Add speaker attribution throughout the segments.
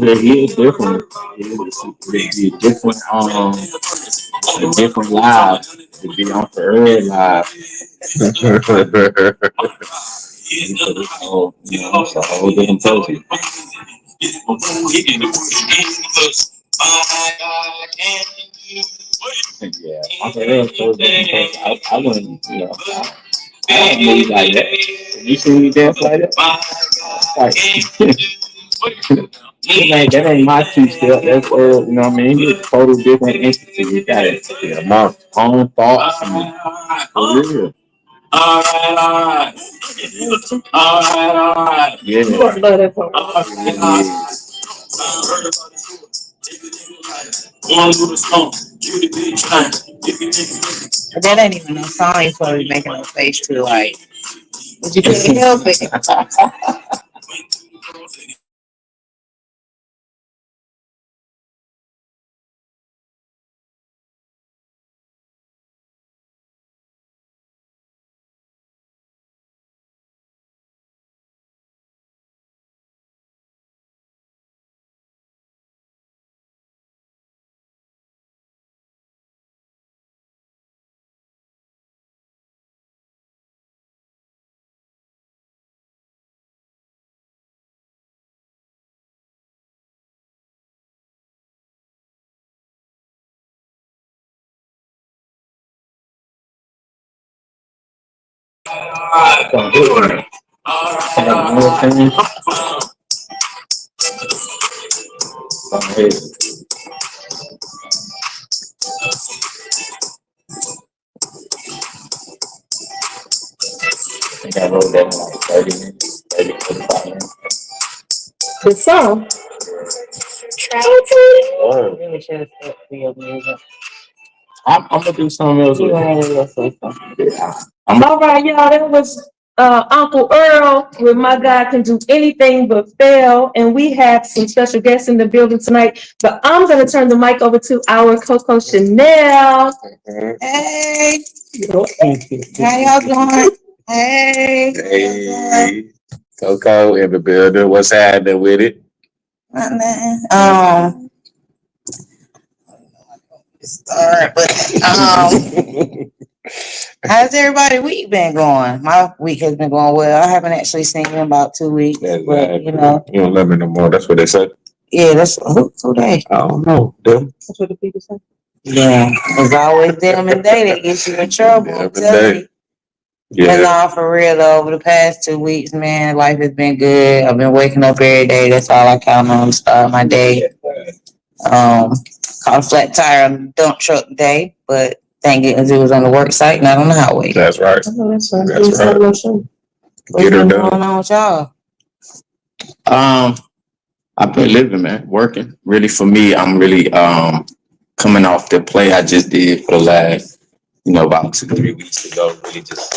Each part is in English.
Speaker 1: it is different. It is a different live to be on the early live. It's a whole different person. Yeah, on the early person, I wouldn't, I don't move like that. You see me dance like that? Like, that ain't my two step. That's you know what I mean? It's total different entity. You got it. Yeah, my own thoughts and for real. Alright. Alright. Yeah. You love that part.
Speaker 2: That ain't even no song. You're supposed to be making a face to like, but you can't help it.
Speaker 1: I think I wrote that in like 30 minutes, 30, 45 minutes.
Speaker 3: The song.
Speaker 1: Oh. Really should have stuck to your music. I'm gonna do something else.
Speaker 3: All right, y'all. That was Uncle Earl with My God Can Do Anything But Fail. And we have some special guests in the building tonight. But I'm going to turn the mic over to our Coco Chanel.
Speaker 2: Hey. How y'all doing? Hey.
Speaker 4: Hey. Coco in the building. What's happening with it?
Speaker 2: Nothing. Start, but how's everybody's week been going? My week has been going well. I haven't actually seen you in about 2 weeks, but
Speaker 4: you don't love me no more. That's what they said.
Speaker 2: Yeah, that's who they.
Speaker 4: I don't know them.
Speaker 3: That's what the people say.
Speaker 2: Yeah, it's always them and they that get you in trouble. I'm telling you. Yeah. But no, for real though, over the past 2 weeks, man, life has been good. I've been waking up every day. That's all I count on to start my day. Caught a flat tire on the dump truck day, but thank goodness it was on the work site, not on the highway.
Speaker 4: That's right. That's right.
Speaker 2: What's been going on with y'all?
Speaker 1: I've been living, man, working. Really, for me, I'm really coming off the play I just did for the last, about 2-3 weeks ago. Really just.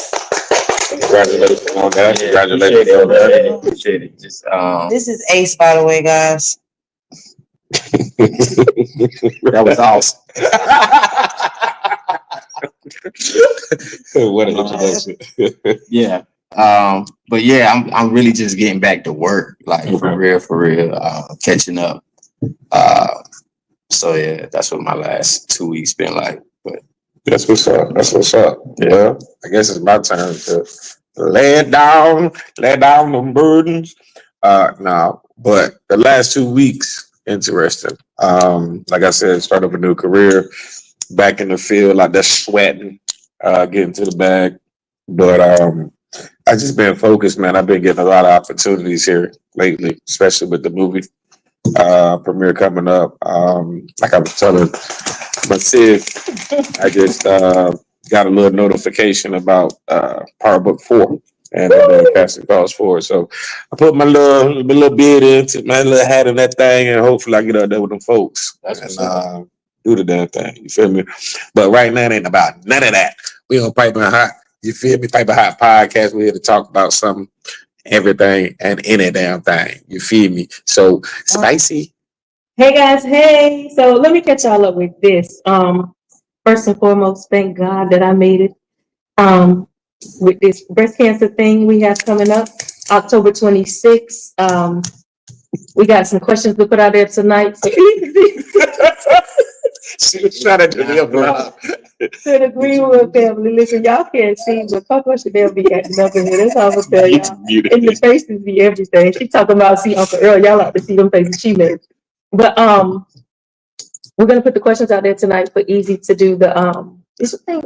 Speaker 4: Congratulations on that.
Speaker 1: Yeah,
Speaker 4: Congratulations on that.
Speaker 1: Appreciate it. Just
Speaker 2: This is Ace, by the way, guys.
Speaker 1: That was awesome.
Speaker 4: What an introduction.
Speaker 1: Yeah. But yeah, I'm really just getting back to work, like for real, catching up. So yeah, that's what my last 2 weeks been like. But
Speaker 4: that's what's up. That's what's up. Yeah. I guess it's my turn to lay down the burdens. No, but the last 2 weeks, interesting. Like I said, start up a new career, back in the field, like that's sweating, getting to the bag. But I just been focused, man. I've been getting a lot of opportunities here lately, especially with the movie premiere coming up. Like I was telling my sis, I just got a little notification about Power Book 4. And I've been casting calls for it. So I put my little bid into my little hat in that thing, and hopefully I get out there with them folks and do the damn thing. You feel me? But right now it ain't about none of that. We on PipinHot. You feel me? PipinHot podcast. We're here to talk about something, everything, and any damn thing. You feel me? So spicy.
Speaker 3: Hey guys, hey. So let me catch y'all up with this. First and foremost, thank God that I made it. With this breast cancer thing we have coming up, October 26th. We got some questions to put out there tonight. So
Speaker 4: She was trying to do the applause.
Speaker 3: to the Greenwood family, listen, y'all can't see, but Coco Chanel be acting up in here. That's all I'm gonna tell y'all. And the faces be everything. She talking about see Uncle Earl. Y'all like to see them faces she made. But we're gonna put the questions out there tonight for Easy to do the is your thing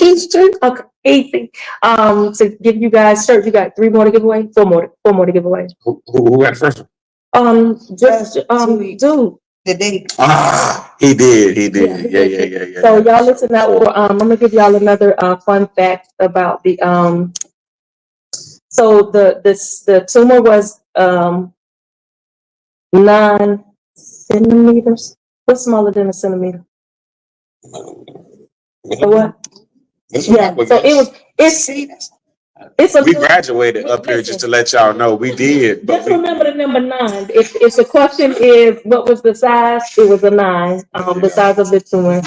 Speaker 3: easy? Okay, easy. To give you guys shirts, you got 3 more to give away, 4 more to give away.
Speaker 4: Who had first?
Speaker 3: Just dude.
Speaker 2: The date.
Speaker 4: He did. Yeah.
Speaker 3: So y'all listen out for I'm gonna give y'all another fun fact about the so the tumor was 9 centimeters. What's smaller than a centimeter? So what? Yeah. So it's a
Speaker 4: we graduated up here just to let y'all know we did.
Speaker 3: Just remember the number 9. If the question is what was the size, it was a 9. The size of the tumor.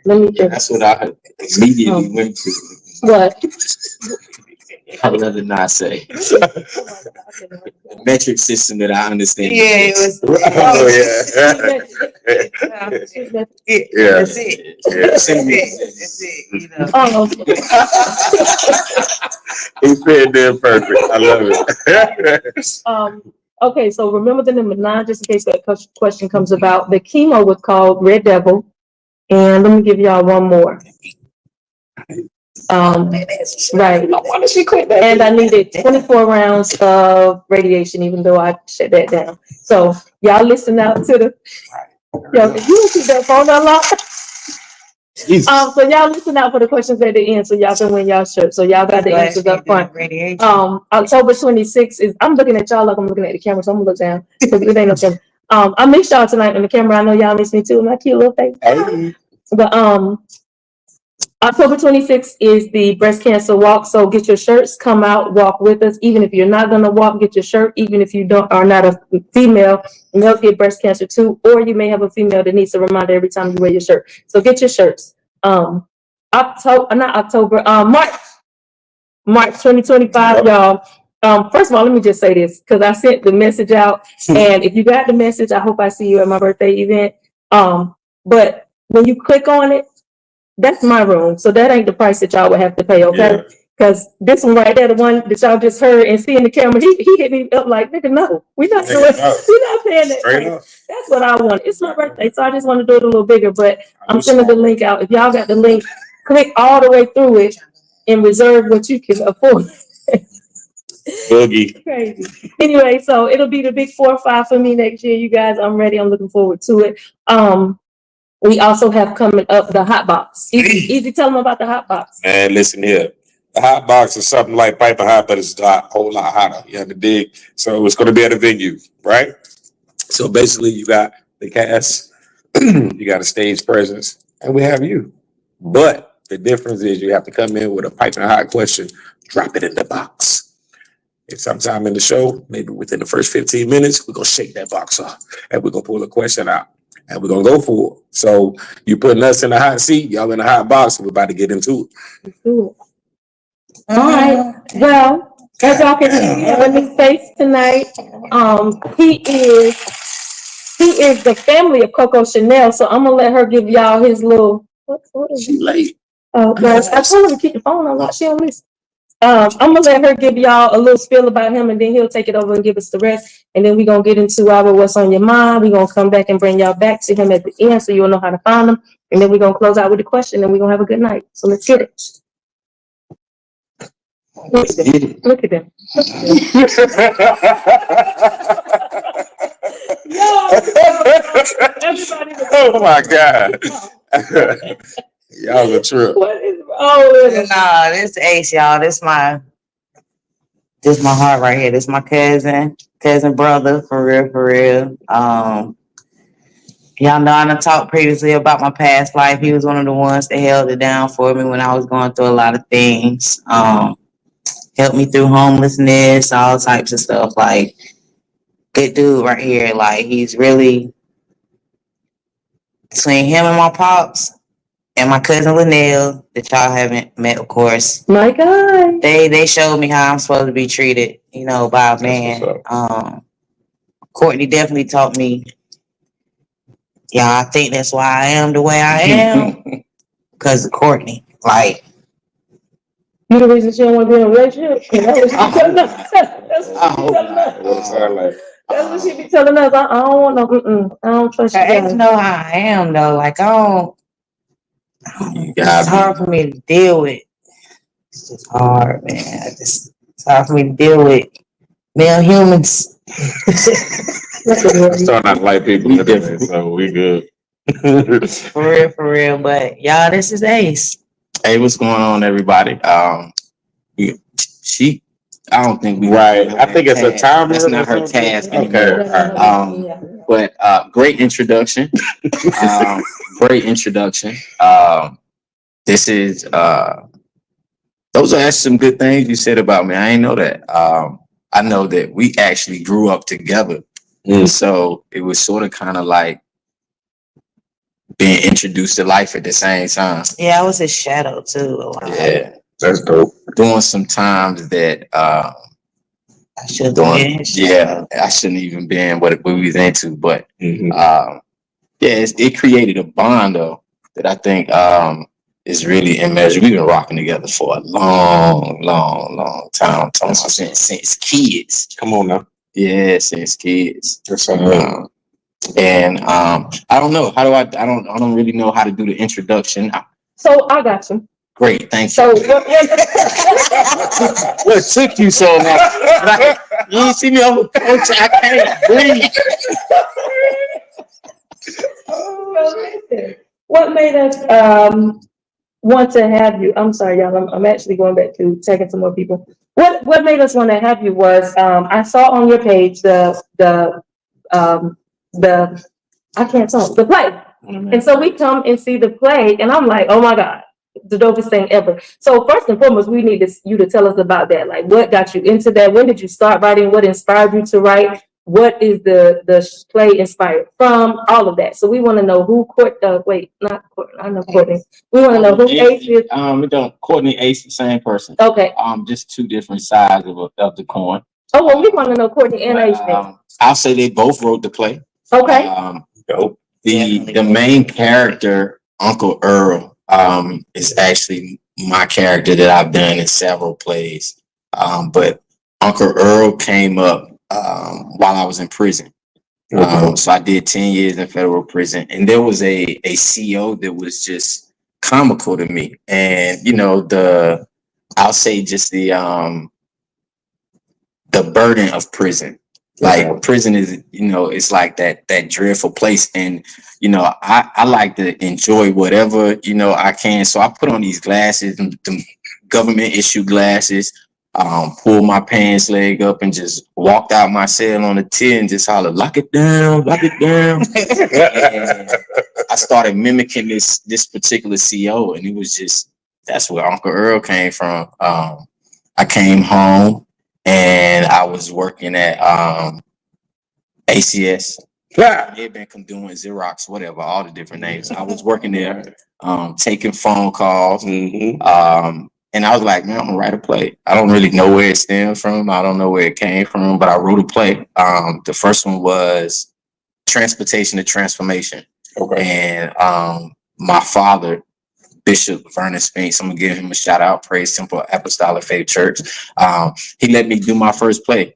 Speaker 3: Let me just.
Speaker 1: That's what I immediately went to.
Speaker 3: What?
Speaker 1: I would rather not say. The metric system that I understand.
Speaker 2: Yeah, it was.
Speaker 4: Oh yeah.
Speaker 2: That's it. That's it. You know.
Speaker 4: He fit there perfect. I love it.
Speaker 3: Okay, so remember the number 9, just in case that question comes about. The chemo was called Red Devil, and let me give y'all one more. Right. And I needed 24 rounds of radiation, even though I shut that down. So y'all listen out to the. Yo, you keep that phone unlocked. So y'all listen out for the questions at the end, so y'all can win y'all shirt. So y'all got the answers up front. October 26th is. I'm looking at y'all like I'm looking at the camera, so I'm gonna look down because it ain't no camera. I missed y'all tonight on the camera. I know y'all miss me too. My cute little face. But October 26th is the breast cancer walk. So get your shirts, come out, walk with us. Even if you're not gonna walk, get your shirt. Even if you are not a female, males get breast cancer too, or you may have a female that needs a reminder every time you wear your shirt. So get your shirts. March 2025, y'all. First of all, let me just say this because I sent the message out, and if you got the message, I hope I see you at my birthday event. But when you click on it, that's my room, so that ain't the price that y'all would have to pay, okay? Because this one right there, the one that y'all just heard and see in the camera, he hit me up like, nigga, no, we're not paying that price. That's what I want. It's my birthday, so I just want to do it a little bigger, but I'm sending the link out. If y'all got the link, click all the way through it and reserve what you can afford.
Speaker 4: Boogie.
Speaker 3: Crazy. Anyway, so it'll be the big 4 or 5 for me next year, you guys. I'm ready. I'm looking forward to it. We also have coming up the hot box. Easy, tell them about the hot box.
Speaker 4: Man, listen here. The hot box is something like PipinHot, but it's a whole lot hotter. You have to dig. So it's going to be at a venue, right? So basically, you got the cast, you got a stage presence, and we have you. But the difference is you have to come in with a PipinHot question, drop it in the box. And sometime in the show, maybe within the first 15 minutes, we're going to shake that box off, and we're going to pull a question out. And we're going to go for it. So you putting us in the hot seat, y'all in the hot box, we're about to get into it.
Speaker 3: All right. Well, as y'all can see on his face tonight, he is the family of Coco Chanel. So I'm gonna let her give y'all his little. What is
Speaker 4: she late?
Speaker 3: Oh, guys, I told her to keep the phone on. She don't listen. I'm gonna let her give y'all a little spiel about him, and then he'll take it over and give us the rest. And then we're gonna get into our what's on your mind. We're gonna come back and bring y'all back to him at the end, so you'll know how to find him. And then we're gonna close out with a question, and we're gonna have a good night. So let's get it. Look at them.
Speaker 4: Oh my God. Y'all a trip.
Speaker 3: What is wrong with him?
Speaker 2: Nah, this Ace, y'all. This my heart right here. This my cousin brother, for real. Y'all know I done talked previously about my past life. He was one of the ones that held it down for me when I was going through a lot of things. Helped me through homelessness, all types of stuff. Like, good dude right here. Like, he's really, between him and my pops, and my cousin Linnell, that y'all haven't met, of course.
Speaker 3: My God.
Speaker 2: They showed me how I'm supposed to be treated, by a man. Courtney definitely taught me. Yeah, I think that's why I am the way I am. Because of Courtney. Like,
Speaker 3: You the reason she don't want to be in a relationship? That's what she telling us. That's what she be telling us. I don't want no, I don't trust you
Speaker 2: I
Speaker 3: guys.
Speaker 2: know how I am, though. Like, it's hard for me to deal with. It's just hard, man. It's hard for me to deal with male humans.
Speaker 4: I'm starting not to like people, so we good.
Speaker 2: For real. But y'all, this is Ace.
Speaker 1: Hey, what's going on, everybody? I don't think we.
Speaker 4: Right. I think it's a timer.
Speaker 1: That's not her task
Speaker 4: anymore.
Speaker 1: Okay. But great introduction. Great introduction. This is those are actually some good things you said about me. I didn't know that. I know that we actually grew up together. So it was sort of kind of like being introduced to life at the same time.
Speaker 2: Yeah, I was his shadow too.
Speaker 1: Yeah,
Speaker 4: that's dope.
Speaker 1: Doing some times that
Speaker 2: I should
Speaker 1: I shouldn't even been what we was into, but it created a bond though that I think is really immeasurable. We've been rocking together for a long time. Since kids.
Speaker 4: Come on now.
Speaker 1: Yeah, since kids.
Speaker 4: That's
Speaker 1: and I don't know how do I don't really know how to do the introduction.
Speaker 3: So I got you.
Speaker 1: Great, thanks.
Speaker 3: So
Speaker 1: what took you so long? You didn't see me over coach. I can't breathe.
Speaker 3: What made us want to have you? I'm sorry, y'all. I'm actually going back to checking some more people. What made us want to have you was I saw on your page the I can't talk, the play. And so we come and see the play, and I'm like, oh my God, the dopest thing ever. So first and foremost, we need you to tell us about that. Like, what got you into that? When did you start writing? What inspired you to write? What is the play inspired from? All of that. So we want to know who Courtney. I know Courtney. We want to know who Ace is.
Speaker 1: Courtney Ace, the same person.
Speaker 3: Okay.
Speaker 1: Just two different sides of the coin.
Speaker 3: Oh well, we want to know Courtney and Ace.
Speaker 1: I'll say they both wrote the play.
Speaker 3: Okay.
Speaker 1: The main character, Uncle Earl, is actually my character that I've done in several plays. But Uncle Earl came up while I was in prison. So I did 10 years in federal prison, and there was a CO that was just comical to me. And I'll say just the burden of prison. Like prison is, it's like that dreadful place. And, I like to enjoy whatever, I can. So I put on these glasses, the government issued glasses, pulled my pants leg up and just walked out my cell on the tin and just hollered, lock it down. And I started mimicking this particular CO, and it was that's where Uncle Earl came from. I came home and I was working at ACS. They've been doing Xerox, whatever, all the different names. I was working there, taking phone calls. And I was like, man, I'm gonna write a play. I don't really know where it stemmed from. I don't know where it came from, but I wrote a play. The first one was Transportation to Transformation. And my father, Bishop Vernon Spinks, I'm gonna give him a shout out, Praise Temple Apostolic Faith Church. He let me do my first play.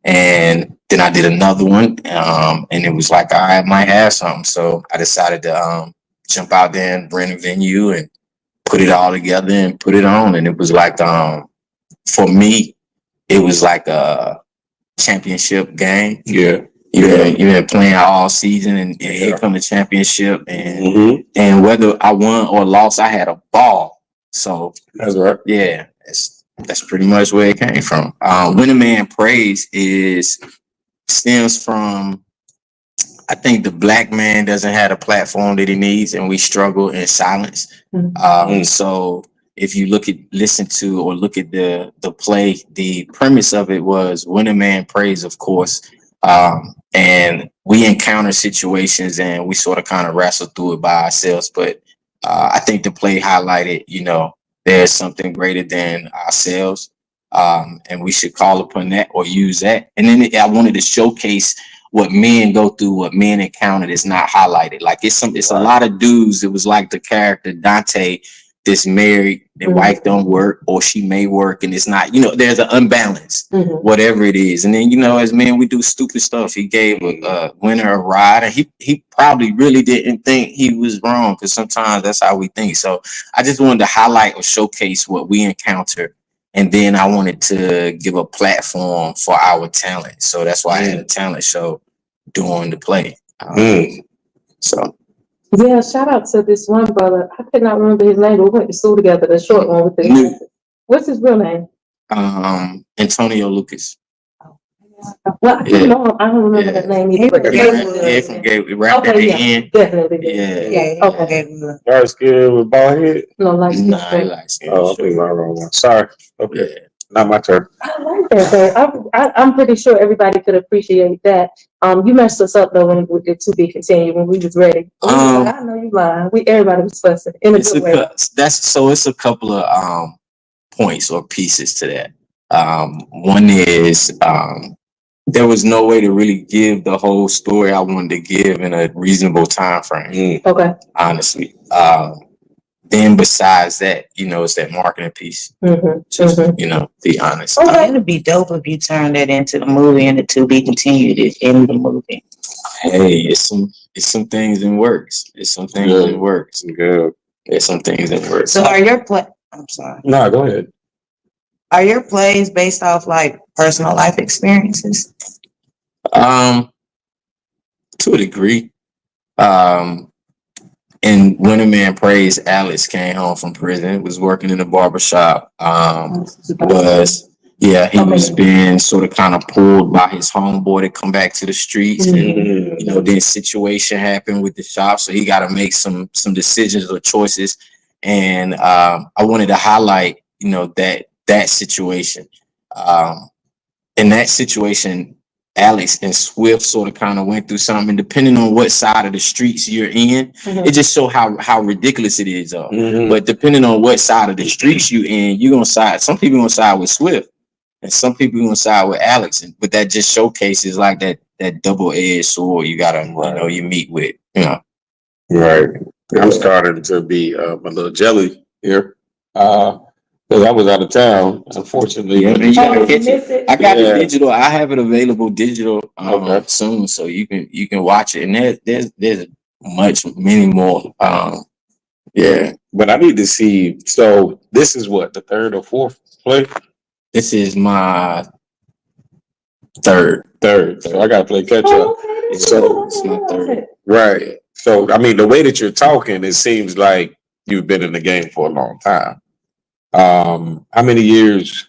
Speaker 1: And then I did another one, and it was like, I might have something. So I decided to jump out there and rent a venue and put it all together and put it on. And it was like, for me, it was like a championship game. Yeah. You've been playing all season, and here come the championship. And whether I won or lost, I had a ball. So
Speaker 4: that's right.
Speaker 1: Yeah, that's pretty much where it came from. When a Man Prays stems from, I think the black man doesn't have a platform that he needs, and we struggle in silence. So if you listen to or look at the play, the premise of it was when a man prays, of course, and we encounter situations and we sort of kind of wrestle through it by ourselves. But I think the play highlighted, there's something greater than ourselves, and we should call upon that or use that. And then I wanted to showcase what men go through, what men encounter that's not highlighted. Like it's a lot of dudes. It was like the character Dante, this married, their wife don't work, or she may work, and it's not, there's an unbalance, whatever it is. And then, as men, we do stupid stuff. He gave a winner a ride, and he probably really didn't think he was wrong, because sometimes that's how we think. So I just wanted to highlight or showcase what we encounter. And then I wanted to give a platform for our talent. So that's why I had a talent show during the play. So.
Speaker 3: Yeah, shout out to this one brother. I could not remember his name, but we went to school together, the short one with the what's his real name?
Speaker 1: Antonio Lucas.
Speaker 3: Well, I don't remember that name either.
Speaker 1: From Gatewood. Right at the end.
Speaker 3: Definitely.
Speaker 2: Yeah. Okay.
Speaker 4: Dark skin with bald head?
Speaker 3: No, like
Speaker 4: Oh, I think my wrong one. Sorry. Okay.
Speaker 1: Yeah.
Speaker 4: Not my turn.
Speaker 3: I like that. I'm pretty sure everybody could appreciate that. You messed us up though when with the to be continued when we was ready. I know you lying. Everybody was fussing in a good way.
Speaker 1: It's a couple of points or pieces to that. One is there was no way to really give the whole story I wanted to give in a reasonable time frame.
Speaker 3: Okay.
Speaker 1: Honestly. Then besides that, it's that marketing piece. Just, be honest.
Speaker 2: Okay. It'd be dope if you turn that into the movie and the to be continued is in the movie.
Speaker 1: Hey, it's some things in works. It's some things in works.
Speaker 4: Good.
Speaker 1: There's some things in works.
Speaker 2: So are your I'm sorry.
Speaker 4: No, go ahead.
Speaker 2: Are your plays based off like personal life experiences?
Speaker 1: To a degree. And When a Man Prays, Alex came home from prison, was working in a barbershop. He was being sort of kind of pulled by his homeboy to come back to the streets. And, then situation happened with the shop. So he got to make some decisions or choices. And I wanted to highlight, that situation. In that situation, Alex and Swift sort of kind of went through something, and depending on what side of the streets you're in, it just shows how ridiculous it is. But depending on what side of the streets you in, you're gonna side. Some people gonna side with Swift, and some people gonna side with Alex. But that just showcases like that double-edged sword you gotta, you meet with,
Speaker 4: Right. I'm starting to be a little jelly here. Because I was out of town, unfortunately.
Speaker 1: I got it digital. I have it available digital soon, so you can watch it. And there's many more.
Speaker 4: But I need to see. So this is what, the third or fourth play?
Speaker 1: This is my third.
Speaker 4: So I gotta play catch up.
Speaker 1: So it's my third.
Speaker 4: Right. So I mean, the way that you're talking, it seems like you've been in the game for a long time. How many years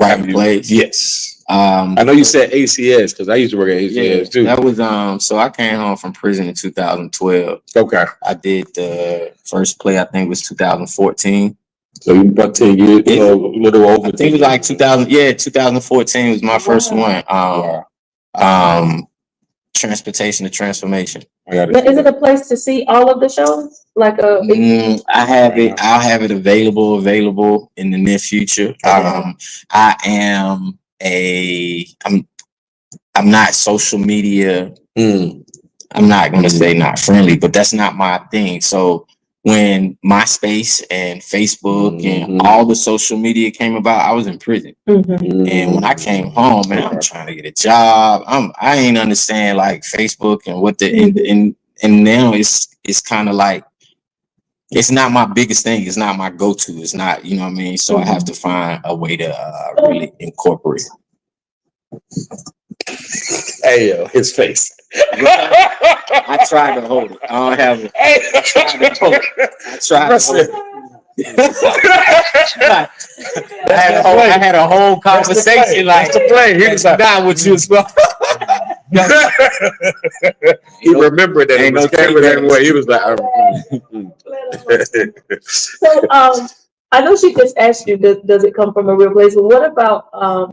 Speaker 1: have you played?
Speaker 4: Yes. I know you said ACS because I used to work at ACS too.
Speaker 1: That was so I came home from prison in 2012.
Speaker 4: Okay.
Speaker 1: I did the first play, I think it was 2014.
Speaker 4: So you about 10 years, a little over.
Speaker 1: I think it was like 2014 was my first one. Transportation to Transformation.
Speaker 3: But is it a place to see all of the shows? Like I'll
Speaker 1: have it available in the near future. I'm not social media. I'm not gonna say not friendly, but that's not my thing. So when MySpace and Facebook and all the social media came about, I was in prison. And when I came home, man, I'm trying to get a job. I ain't understand like Facebook and what and now it's kind of like it's not my biggest thing. It's not my go-to. It's not, you know what I mean? So I have to find a way to really incorporate.
Speaker 4: Hey, yo, his face.
Speaker 1: I tried to hold it. I don't have it. I tried to hold it. I had a whole conversation like
Speaker 4: to play. He was like,
Speaker 1: not what you was.
Speaker 4: He remembered that he was camera that way. He was like,
Speaker 3: So I know she just asked you, does it come from a real place? But what about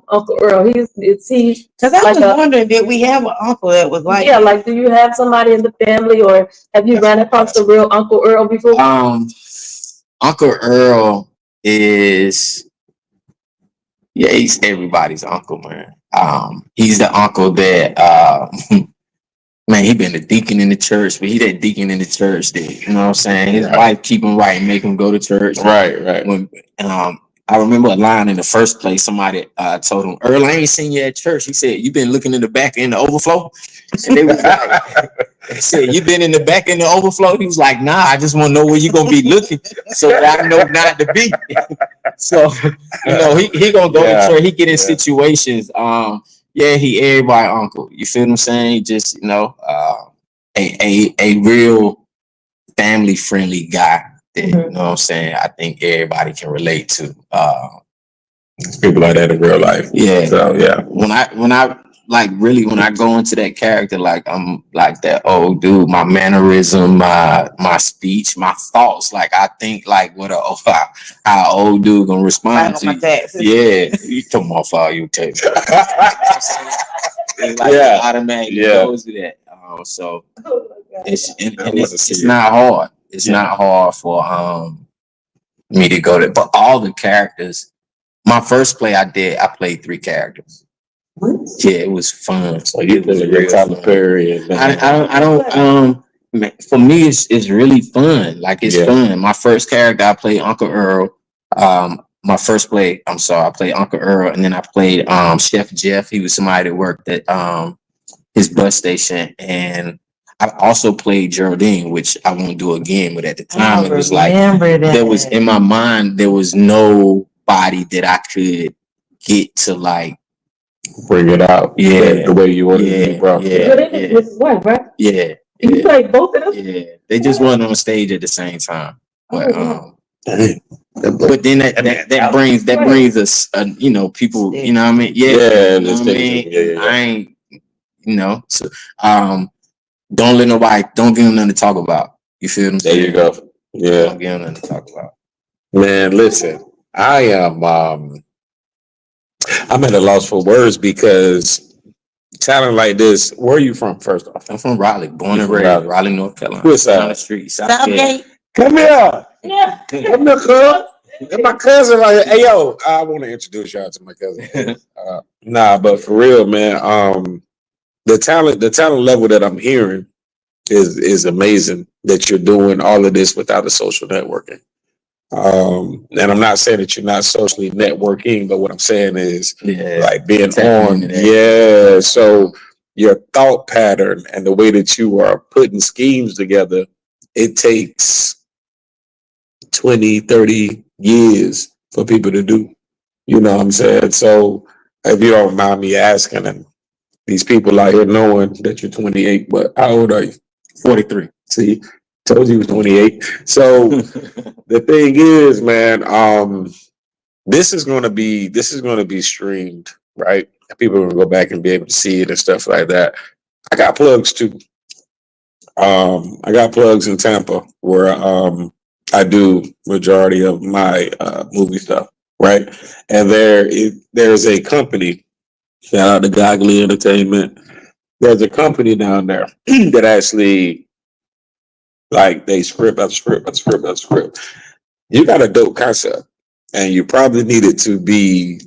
Speaker 3: Uncle Earl? Is he?
Speaker 2: Cause I
Speaker 3: Like
Speaker 2: was
Speaker 3: a-
Speaker 2: wondering, did we have an uncle that was like?
Speaker 3: Yeah, like do you have somebody in the family, or have you ran across the real Uncle Earl before?
Speaker 1: Uncle Earl is, yeah, he's everybody's uncle, man. He's the uncle that man, he been a deacon in the church, but he that deacon in the church that, you know what I'm saying? His wife keep him right and make him go to church.
Speaker 4: Right.
Speaker 1: When I remember a line in the first place, somebody told him, Earl, I ain't seen you at church. He said, you been looking in the back in the overflow? And they was like, they said, you been in the back in the overflow? He was like, nah, I just want to know where you gonna be looking so that I know not to be. So, you know, he gonna go to church, he get in situations. Yeah, he everybody uncle. You feel what I'm saying? He just, you know, a real family friendly guy that, you know what I'm saying, I think everybody can relate to.
Speaker 4: People like that in real life.
Speaker 1: Yeah.
Speaker 4: So yeah.
Speaker 1: When I like really when I go into that character, like I'm like that old dude, my mannerism, my speech, my thoughts, like I think like what how old dude gonna respond to you. Yeah, you come off all your tape. It's like automatically goes to that. So it's not hard. It's not hard for me to go to, but all the characters. My first play I played 3 characters. Yeah, it was fun.
Speaker 4: So you did a great Tyler Perry.
Speaker 1: I don't for me it's really fun. Like it's fun. My first character I played Uncle Earl. My first play, I played Uncle Earl, and then I played Chef Jeff. He was somebody that worked at his bus station, and I also played Geraldine, which I won't do again, but at the time it was like there was in my mind, there was nobody that I could get to like
Speaker 4: bring it out.
Speaker 1: Yeah.
Speaker 4: The way you wanted to be, bro.
Speaker 1: Yeah.
Speaker 3: You played both of them?
Speaker 1: Yeah. They just weren't on stage at the same time. But but then that brings us you know, people, you know what I mean? Yeah. You know what I mean? I ain't, you know, so don't give them nothing to talk about. You feel what I'm saying?
Speaker 4: There you go. Yeah.
Speaker 1: Don't give them nothing to talk about.
Speaker 4: Man, listen, I am I'm at a loss for words because talent like this. Where are you from? First off,
Speaker 1: I'm from Raleigh, born and raised, Raleigh, North Carolina.
Speaker 4: What's
Speaker 1: down the street,
Speaker 2: Southgate.
Speaker 4: Come here.
Speaker 3: Yeah.
Speaker 4: Come here, cuz. And my cousin, like, hey yo, I want to introduce y'all to my cousin. Nah, but for real, man. The talent level that I'm hearing is amazing. That you're doing all of this without the social networking. And I'm not saying that you're not socially networking, but what I'm saying is like being on. So your thought pattern and the way that you are putting schemes together, it takes 20, 30 years for people to do. You know what I'm saying? So if you don't mind me asking, and these people out here knowing that you're 28, but how old are you?
Speaker 1: 43.
Speaker 4: See, told you he was 28. So the thing is, man, this is gonna be streamed, right? People are gonna go back and be able to see it and stuff like that. I got plugs too. I got plugs in Tampa where I do majority of my movie stuff, right? And there's a company, shout out to Goggly Entertainment. There's a company down there that actually like they script after script after script after script. You got a dope concept and you probably need it to be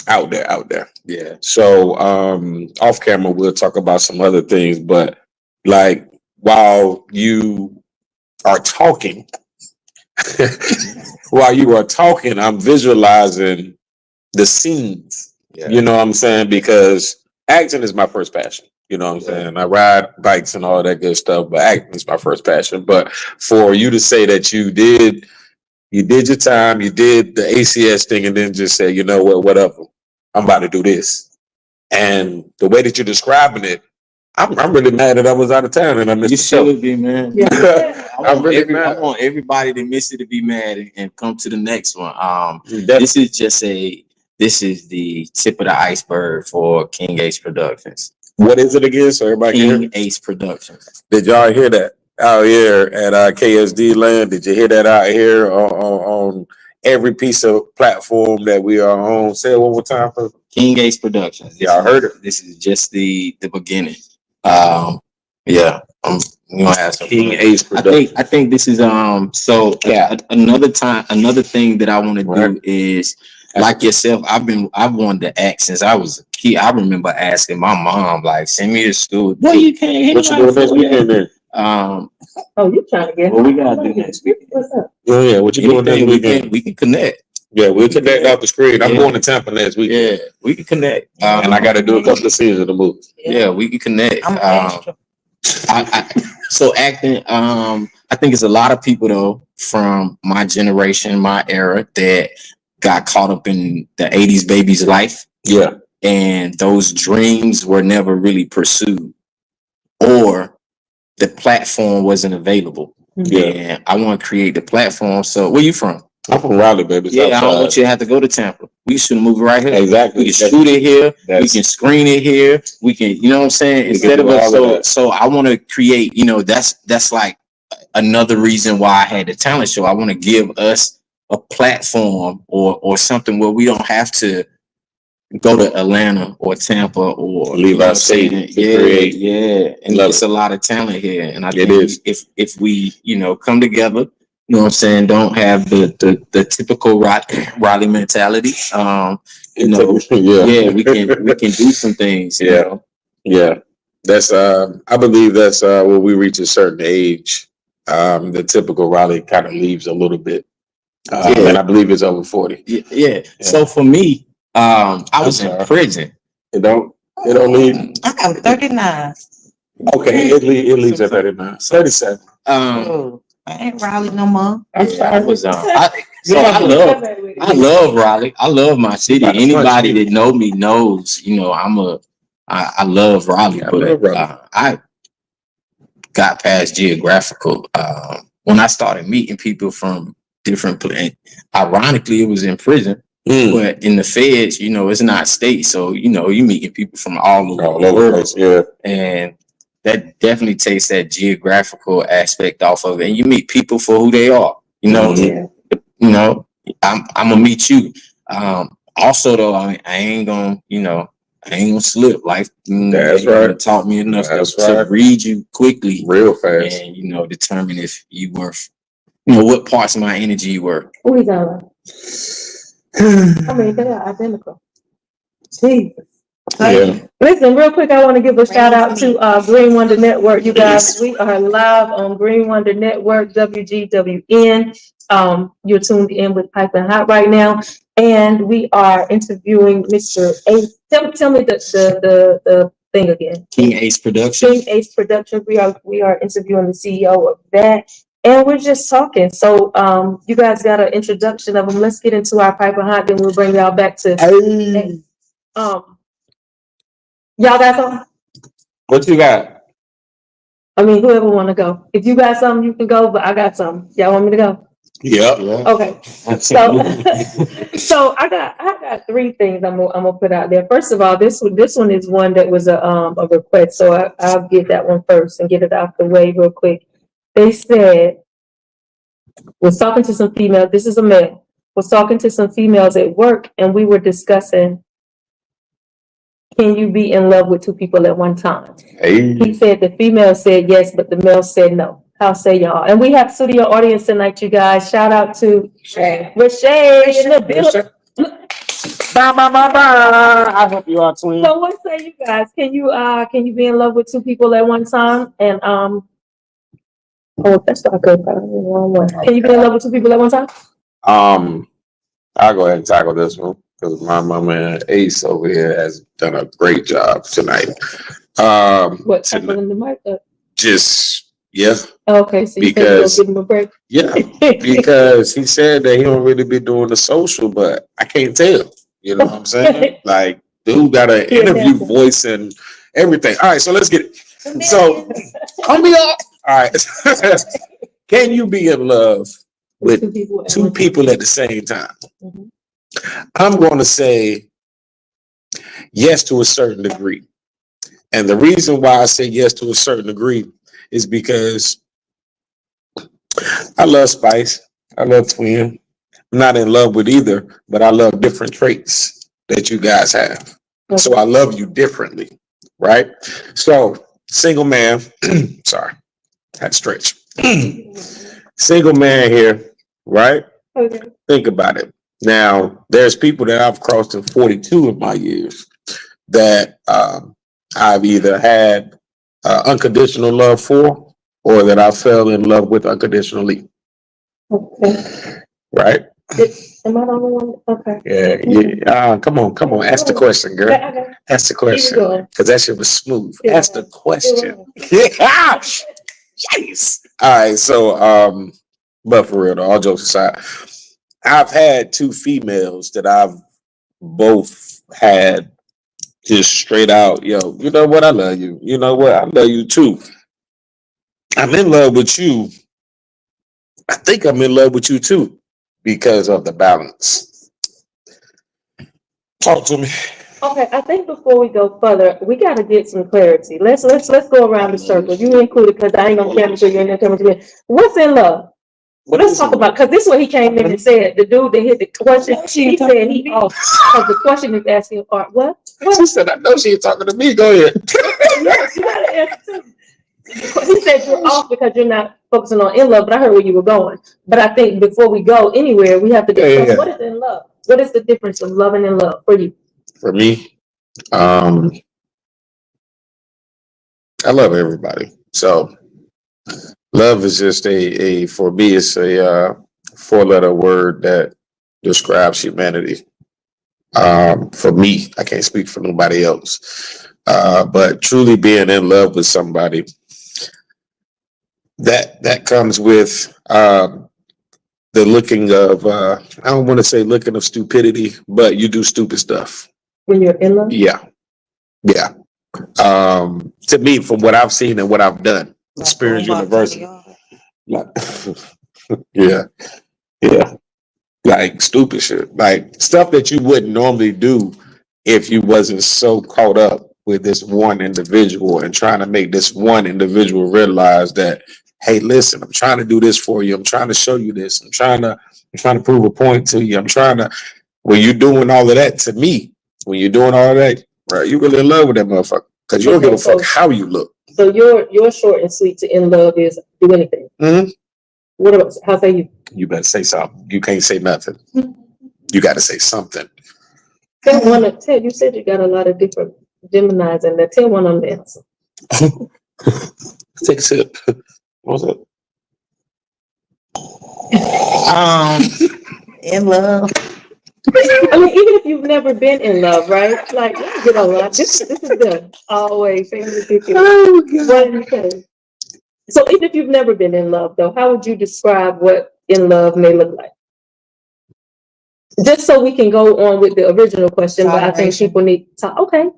Speaker 4: out there.
Speaker 1: Yeah.
Speaker 4: So off camera we'll talk about some other things, but like while you are talking, I'm visualizing the scenes.
Speaker 1: Yeah.
Speaker 4: You know what I'm saying? Because acting is my first passion. You know what I'm saying? I ride bikes and all that good stuff, but acting is my first passion. But for you to say that you did your time, you did the ACS thing, and then just say, you know what, whatever, I'm about to do this. And the way that you're describing it, I'm really mad that I was out of town and I missed
Speaker 1: You
Speaker 4: the show.
Speaker 1: should be, man.
Speaker 3: Yeah.
Speaker 1: I want everybody that missed it to be mad and come to the next one. This is the tip of the iceberg for King Ace Productions.
Speaker 4: What is it again? So everybody can hear?
Speaker 1: King Ace Productions.
Speaker 4: Did y'all hear that out here at KSD land? Did you hear that out here on every piece of platform that we are on. Say it one more time.
Speaker 1: King Ace Productions.
Speaker 4: Y'all heard it.
Speaker 1: This is just the beginning. Yeah, we gonna have some
Speaker 4: King
Speaker 1: fun.
Speaker 4: Ace Productions.
Speaker 1: I think this is so
Speaker 4: Yeah.
Speaker 1: another thing that I want to do
Speaker 4: Right.
Speaker 1: is like yourself. I've wanted to act since I was a kid. I remember asking my mom, like, send me to school. Boy, you can't.
Speaker 4: What you doing next weekend then?
Speaker 3: Oh, you trying to get?
Speaker 1: What we gotta do next week?
Speaker 3: What's up?
Speaker 4: Oh yeah, what you doing next
Speaker 1: Anything
Speaker 4: weekend?
Speaker 1: we can connect.
Speaker 4: Yeah, we'll connect off the screen. I'm
Speaker 1: Yeah.
Speaker 4: going to Tampa next weekend.
Speaker 1: Yeah, we can connect.
Speaker 4: And I got to do a couple of scenes of the movie.
Speaker 1: Yeah, we can connect.
Speaker 2: I'm extra.
Speaker 1: So acting, I think it's a lot of people though from my generation, my era, that got caught up in the 80s baby's life,
Speaker 4: Yeah.
Speaker 1: and those dreams were never really pursued, or the platform wasn't available.
Speaker 4: Yeah.
Speaker 1: And I want to create the platform. So where you from?
Speaker 4: I'm from Raleigh, baby.
Speaker 1: Yeah, I don't want you to have to go to Tampa. We should move right here.
Speaker 4: Exactly.
Speaker 1: We can shoot it here. We
Speaker 4: That's-
Speaker 1: can screen it here. We can, you know what I'm saying?
Speaker 4: We
Speaker 1: Instead
Speaker 4: can
Speaker 1: of
Speaker 4: do all of
Speaker 1: us,
Speaker 4: that.
Speaker 1: so I want to create, that's like another reason why I had the talent show. I want to give us a platform or something where we don't have to go to Atlanta or Tampa or
Speaker 4: Leave
Speaker 1: you know
Speaker 4: our
Speaker 1: what I'm saying?
Speaker 4: state to create.
Speaker 1: Yeah. And
Speaker 4: Love
Speaker 1: it's a lot of talent here. And I
Speaker 4: It
Speaker 1: think
Speaker 4: is.
Speaker 1: if we, come together, you know what I'm saying, don't have the typical Raleigh mentality.
Speaker 4: Yeah.
Speaker 1: Yeah, we can do some things. you
Speaker 4: Yeah.
Speaker 1: know?
Speaker 4: Yeah. That's I believe that's when we reach a certain age, the typical Raleigh kind of leaves a little bit.
Speaker 1: Yeah.
Speaker 4: And I believe it's over 40.
Speaker 1: Yeah. So for me, I was in
Speaker 4: sorry.
Speaker 1: prison.
Speaker 4: It don't leave.
Speaker 2: I'm 39.
Speaker 4: Okay, it leaves at 39. 37.
Speaker 2: Oh, I ain't Raleigh no more.
Speaker 1: I was I love Raleigh. I love my city.
Speaker 4: About to
Speaker 1: Anybody
Speaker 4: punch you.
Speaker 1: that know me knows, I love Raleigh,
Speaker 4: Yeah, I
Speaker 1: but
Speaker 4: love Raleigh.
Speaker 1: I got past geographical when I started meeting people from different places. Ironically, it was in prison, but in the feds, it's not state, so you meeting people from all over
Speaker 4: All
Speaker 1: the
Speaker 4: over the
Speaker 1: world,
Speaker 4: place, yeah.
Speaker 1: and that definitely takes that geographical aspect off of it, and you meet people for who they are.
Speaker 4: Mhm.
Speaker 1: I'm gonna meet you. Also, though, I ain't gonna slip. Life,
Speaker 4: That's
Speaker 1: they
Speaker 4: right.
Speaker 1: taught me enough
Speaker 4: That's
Speaker 1: to
Speaker 4: right.
Speaker 1: read you quickly
Speaker 4: Real fast.
Speaker 1: and determine if you worth, what parts of my energy you were.
Speaker 3: Who is that? I mean, they are identical. Jesus.
Speaker 4: Yeah.
Speaker 3: Listen, real quick, I want to give a shout out to Green Wonder Network. You guys, we are live on Green Wonder Network, WGWN. You're tuned in with PipinHot right now, and we are interviewing Mr. Ace. Tell me the thing again.
Speaker 1: King Ace Productions.
Speaker 3: King Ace Productions. We are interviewing the CEO of that, and we're just talking. So, you guys got an introduction of them. Let's get into our PipinHot, then we'll bring y'all back to.
Speaker 4: Hey.
Speaker 3: Y'all got something?
Speaker 4: What you got?
Speaker 3: I mean, whoever want to go. If you got something, you can go. But I got something. Y'all want me to go?
Speaker 4: Yeah.
Speaker 3: Okay. So I got three things I'm gonna put out there. First of all, this one is one that was a request. So I'll get that one first and get it out the way real quick. They said was talking to some females. This is a male. Was talking to some females at work, and we were discussing. Can you be in love with two people at one time?
Speaker 4: Hey.
Speaker 3: He said the female said yes, but the male said no. How say y'all? And we have studio audience tonight, you guys. Shout out to Rashay in the building.
Speaker 4: I hope you are twin.
Speaker 3: So what say you guys? Can you be in love with two people at one time? And that's not good. Can you be in love with two people at one time?
Speaker 4: I'll go ahead and tackle this one because my man Ace over here has done a great job tonight.
Speaker 3: What tackling the mic up?
Speaker 4: Just yeah.
Speaker 3: Okay, so you
Speaker 4: Because-
Speaker 3: think you'll give him a break?
Speaker 4: Yeah, because he said that he don't really be doing the social, but I can't tell. You know what I'm saying? Like, dude got an
Speaker 3: Yeah,
Speaker 4: interview
Speaker 3: that's it.
Speaker 4: voice and everything. All right, so let's get it. So, call me up. All right. Can you be in love with two people at the same time?
Speaker 3: Mhm.
Speaker 4: I'm going to say yes to a certain degree. And the reason why I say yes to a certain degree is because I love Spice. I love Twin. I'm not in love with either, but I love different traits that you guys have. So I love you differently, right? So single man, sorry, had to stretch. Single man here, right?
Speaker 3: Okay.
Speaker 4: Think about it. Now, there's people that I've crossed in 42 of my years that I've either had unconditional love for or that I fell in love with unconditionally,
Speaker 3: Okay.
Speaker 4: right?
Speaker 3: Am I the only one? Okay.
Speaker 4: Yeah. Come on. Ask the question, girl.
Speaker 3: Okay.
Speaker 4: Ask the question.
Speaker 3: going.
Speaker 4: Because that shit was smooth.
Speaker 3: Keep
Speaker 4: Ask the
Speaker 3: going.
Speaker 4: question. Yeah. Yes. All right. So, but for real, though, all jokes aside, I've had two females that I've both had just straight out, yo, you know what? I love you. You know what? I love you too. I'm in love with you. I think I'm in love with you too because of the balance. Talk to me.
Speaker 3: Okay, I think before we go further, we gotta get some clarity. Let's go around the circle. You included, because I ain't gonna camera sure you're in there camera again. What's in love? Well, let's talk about, because this is what he came in and said, the dude that hit the question, he said he off, because the question is asking, what?
Speaker 4: She said, I know she ain't talking to me. Go ahead.
Speaker 3: Yes, you gotta answer too. He said you're off because you're not focusing on in love, but I heard where you were going. But I think before we go anywhere, we have to discuss what is in love. What is the difference of loving and love for you?
Speaker 4: For me, I love everybody. So love is just for me, it's a 4-letter word that describes humanity. For me, I can't speak for nobody else. But truly being in love with somebody, that comes with the looking of I don't want to say looking of stupidity, but you do stupid stuff.
Speaker 3: When you're in love?
Speaker 4: Yeah. To me, from what I've seen and what I've done, Experience University. Like, yeah. Like stupid shit, like stuff that you wouldn't normally do if you wasn't so caught up with this one individual and trying to make this one individual realize that, hey, listen, I'm trying to do this for you. I'm trying to show you this. I'm trying to prove a point to you. When you're doing all of that to me, when you're doing all of that, right, you really in love with that motherfucker because you don't give a fuck how you look.
Speaker 3: So your short and sweet to in love is do anything.
Speaker 4: Mm-hmm.
Speaker 3: What about, how say you?
Speaker 4: You better say something. You can't say nothing. You got to say something.
Speaker 3: Tell one of 10. You said you got a lot of different Geminis in there. Tell one of them answer.
Speaker 4: Take a sip. What's up?
Speaker 2: In love.
Speaker 3: I mean, even if you've never been in love, right? Like, you know, this is good. Always.
Speaker 4: Oh,
Speaker 3: What do you say? So even if you've never been in love, though, how would you describe what in love may look like? Just so we can go on with the original question, but I think people need to, okay.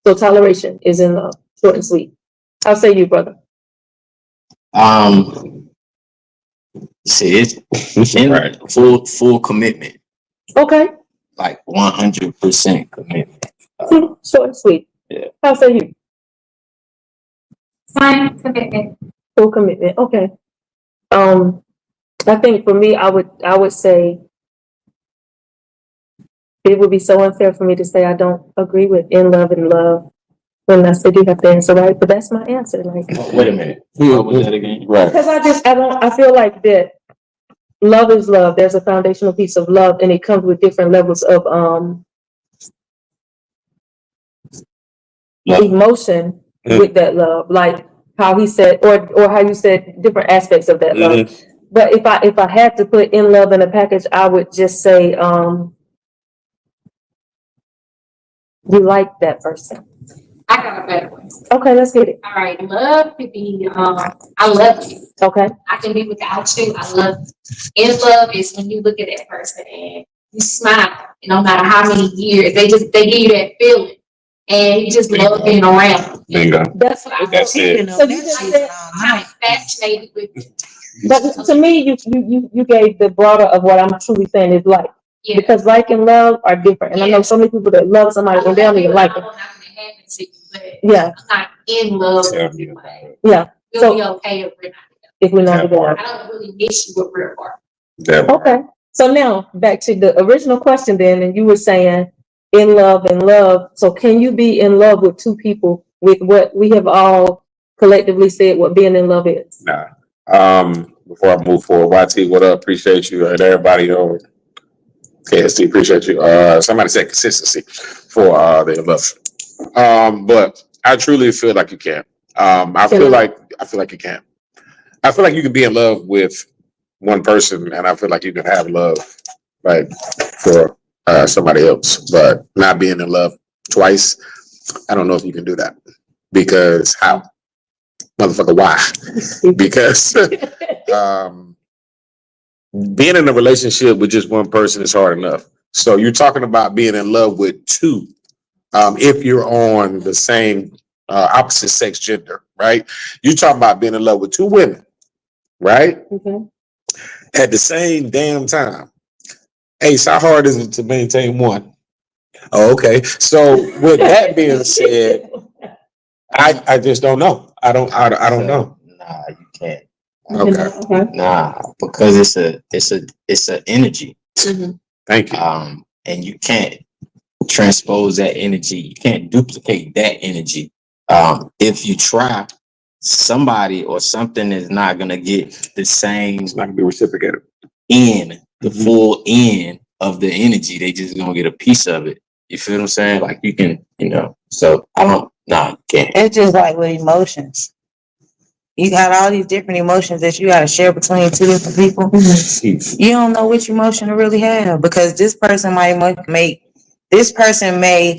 Speaker 3: So toleration is in love, short and sweet. How say you, brother?
Speaker 1: See, it's in full commitment.
Speaker 3: Okay.
Speaker 1: Like 100% commitment.
Speaker 3: Short and sweet.
Speaker 1: Yeah.
Speaker 3: How say you?
Speaker 5: Same commitment.
Speaker 3: Full commitment. Okay. I think for me, I would say it would be so unfair for me to say I don't agree with in love and love when I said you have to answer right, but that's my answer. Like,
Speaker 1: Wait a minute. What was that again?
Speaker 4: Right.
Speaker 3: because I feel like that love is love. There's a foundational piece of love, and it comes with different levels of emotion with that love, like how he said, or how you said different aspects of that love. But if I had to put in love in a package, I would just say you like that person.
Speaker 5: I got a better one.
Speaker 3: Okay, let's get it.
Speaker 5: All right, love could be I love you.
Speaker 3: Okay.
Speaker 5: I can be without you. I love you. In love is when you look at that person and you smile. And no matter how many years, they give you that feeling, and you just love being around.
Speaker 4: Bingo.
Speaker 3: That's
Speaker 4: That's it.
Speaker 3: So you just said,
Speaker 5: I'm fascinated with you.
Speaker 3: but to me, you gave the broader of what I'm truly saying is like.
Speaker 5: Yeah.
Speaker 3: Because like and love are different. And I know so many people that love somebody and they don't even like them. Yeah.
Speaker 5: I'm not in love
Speaker 4: Yeah.
Speaker 5: with you. But
Speaker 3: Yeah.
Speaker 5: we'll be okay if we're not together.
Speaker 3: If we're not together.
Speaker 5: I don't really miss you with real heart.
Speaker 4: That
Speaker 3: Okay. So now back to the original question then, and you were saying in love and love. So can you be in love with two people with what we have all collectively said what being in love is?
Speaker 4: Nah. Before I move forward, YT, what up? Appreciate you and everybody on KST. Appreciate you. Somebody said consistency for their love. But I truly feel like you can. I feel like you can. I feel like you can be in love with one person, and I feel like you can have love like for somebody else, but not being in love twice. I don't know if you can do that because how, motherfucker? Why? Because being in a relationship with just one person is hard enough. So you're talking about being in love with two. If you're on the same opposite sex gender, right? You're talking about being in love with two women, right?
Speaker 3: Okay.
Speaker 4: At the same damn time. Ace, how hard is it to maintain one? Oh, okay. So with that being said, I just don't know. I don't know.
Speaker 1: Nah, you can't.
Speaker 4: Okay.
Speaker 3: Okay.
Speaker 1: Nah, because it's a energy.
Speaker 4: Thank you.
Speaker 1: And you can't transpose that energy. You can't duplicate that energy. If you try, somebody or something is not gonna get the same
Speaker 4: It's not gonna be reciprocated.
Speaker 1: the full end of the energy. They just gonna get a piece of it. You feel what I'm saying? Like you can, so you can't.
Speaker 2: It's just like with emotions. You got all these different emotions that you got to share between two different people. You don't know which emotion to really have because this person may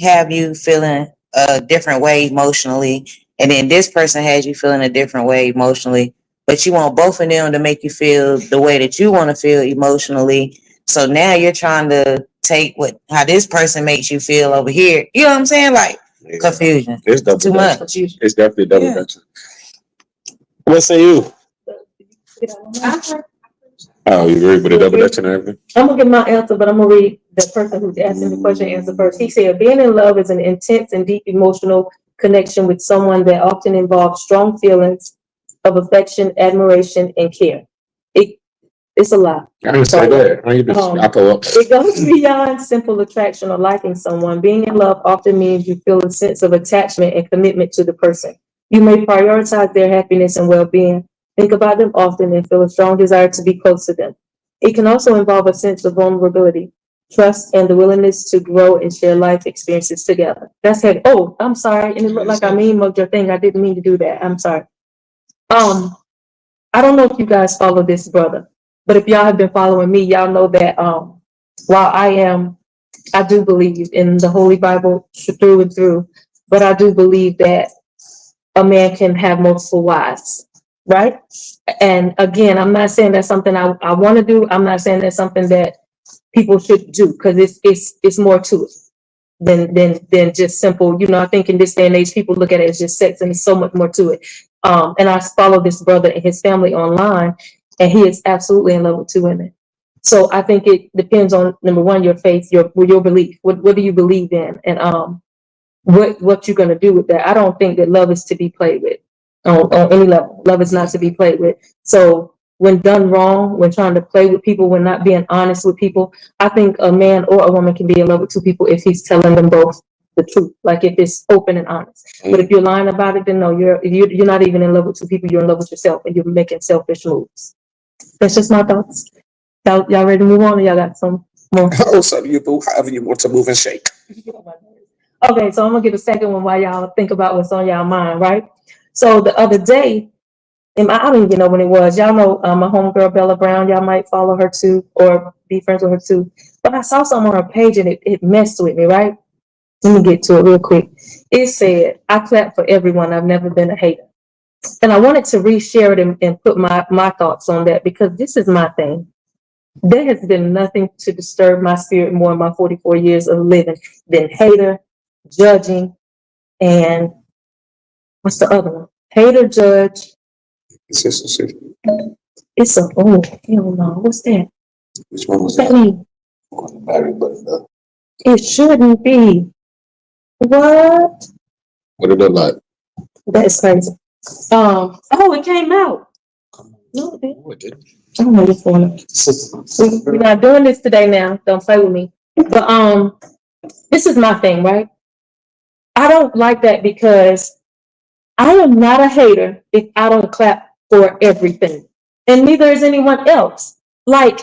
Speaker 2: have you feeling a different way emotionally, and then this person has you feeling a different way emotionally. But you want both of them to make you feel the way that you want to feel emotionally. So now you're trying to take how this person makes you feel over here. You know what I'm saying? Like confusion.
Speaker 4: It's
Speaker 2: Too much.
Speaker 4: It's definitely double dutching. What say you? Oh, you agree with the double dutching and everything?
Speaker 3: I'm gonna give my answer, but I'm gonna read the person who's asking the question answer first. He said, being in love is an intense and deep emotional connection with someone that often involves strong feelings of affection, admiration, and care. It's a lot.
Speaker 4: I didn't say that. I pull up.
Speaker 3: It goes beyond simple attraction or liking someone. Being in love often means you feel a sense of attachment and commitment to the person. You may prioritize their happiness and well-being, think about them often, and feel a strong desire to be close to them. It can also involve a sense of vulnerability, trust, and the willingness to grow and share life experiences together. That's heavy. Oh, I'm sorry. And it looked like I mugged your thing. I didn't mean to do that. I'm sorry. I don't know if you guys follow this brother, but if y'all have been following me, y'all know that while I do believe in the Holy Bible through and through, but I do believe that a man can have multiple wives, right? And again, I'm not saying that's something I want to do. I'm not saying that's something that people should do because it's more to it than just simple. I think in this day and age, people look at it as just sex, and there's so much more to it. And I follow this brother and his family online, and he is absolutely in love with two women. So I think it depends on, number one, your faith, your belief. What do you believe in? And what you're gonna do with that. I don't think that love is to be played with on any level. Love is not to be played with. So when done wrong, when trying to play with people, when not being honest with people, I think a man or a woman can be in love with two people if he's telling them both the truth, like if it's open and honest. But if you're lying about it, then no, you're not even in love with two people. You're in love with yourself, and you're making selfish moves. That's just my thoughts. Y'all ready to move on, or y'all got some more?
Speaker 4: Oh, so you boo, however you want to move and shake.
Speaker 3: Okay, so I'm gonna give a second one while y'all think about what's on y'all mind, right? So the other day, and I don't even know when it was. Y'all know my homegirl Bella Brown. Y'all might follow her too, or be friends with her too. But I saw something on her page, and it messed with me, right? Let me get to it real quick. It said, "I clap for everyone. I've never been a hater." And I wanted to reshare it and put my thoughts on that because this is my thing. There has been nothing to disturb my spirit more in my 44 years of living than hater, judging, and what's the other one? Hater, judge.
Speaker 4: Consistency.
Speaker 3: It's hell no. What's that?
Speaker 4: Which one was
Speaker 3: What's that
Speaker 4: that?
Speaker 3: mean? It shouldn't be. What?
Speaker 4: What did it look like?
Speaker 3: That is crazy. It came out. No, it didn't.
Speaker 4: Oh, it did.
Speaker 3: I don't know this one. We're not doing this today now. Don't play with me. But this is my thing, right? I don't like that because I am not a hater if I don't clap for everything. And neither is anyone else. Like,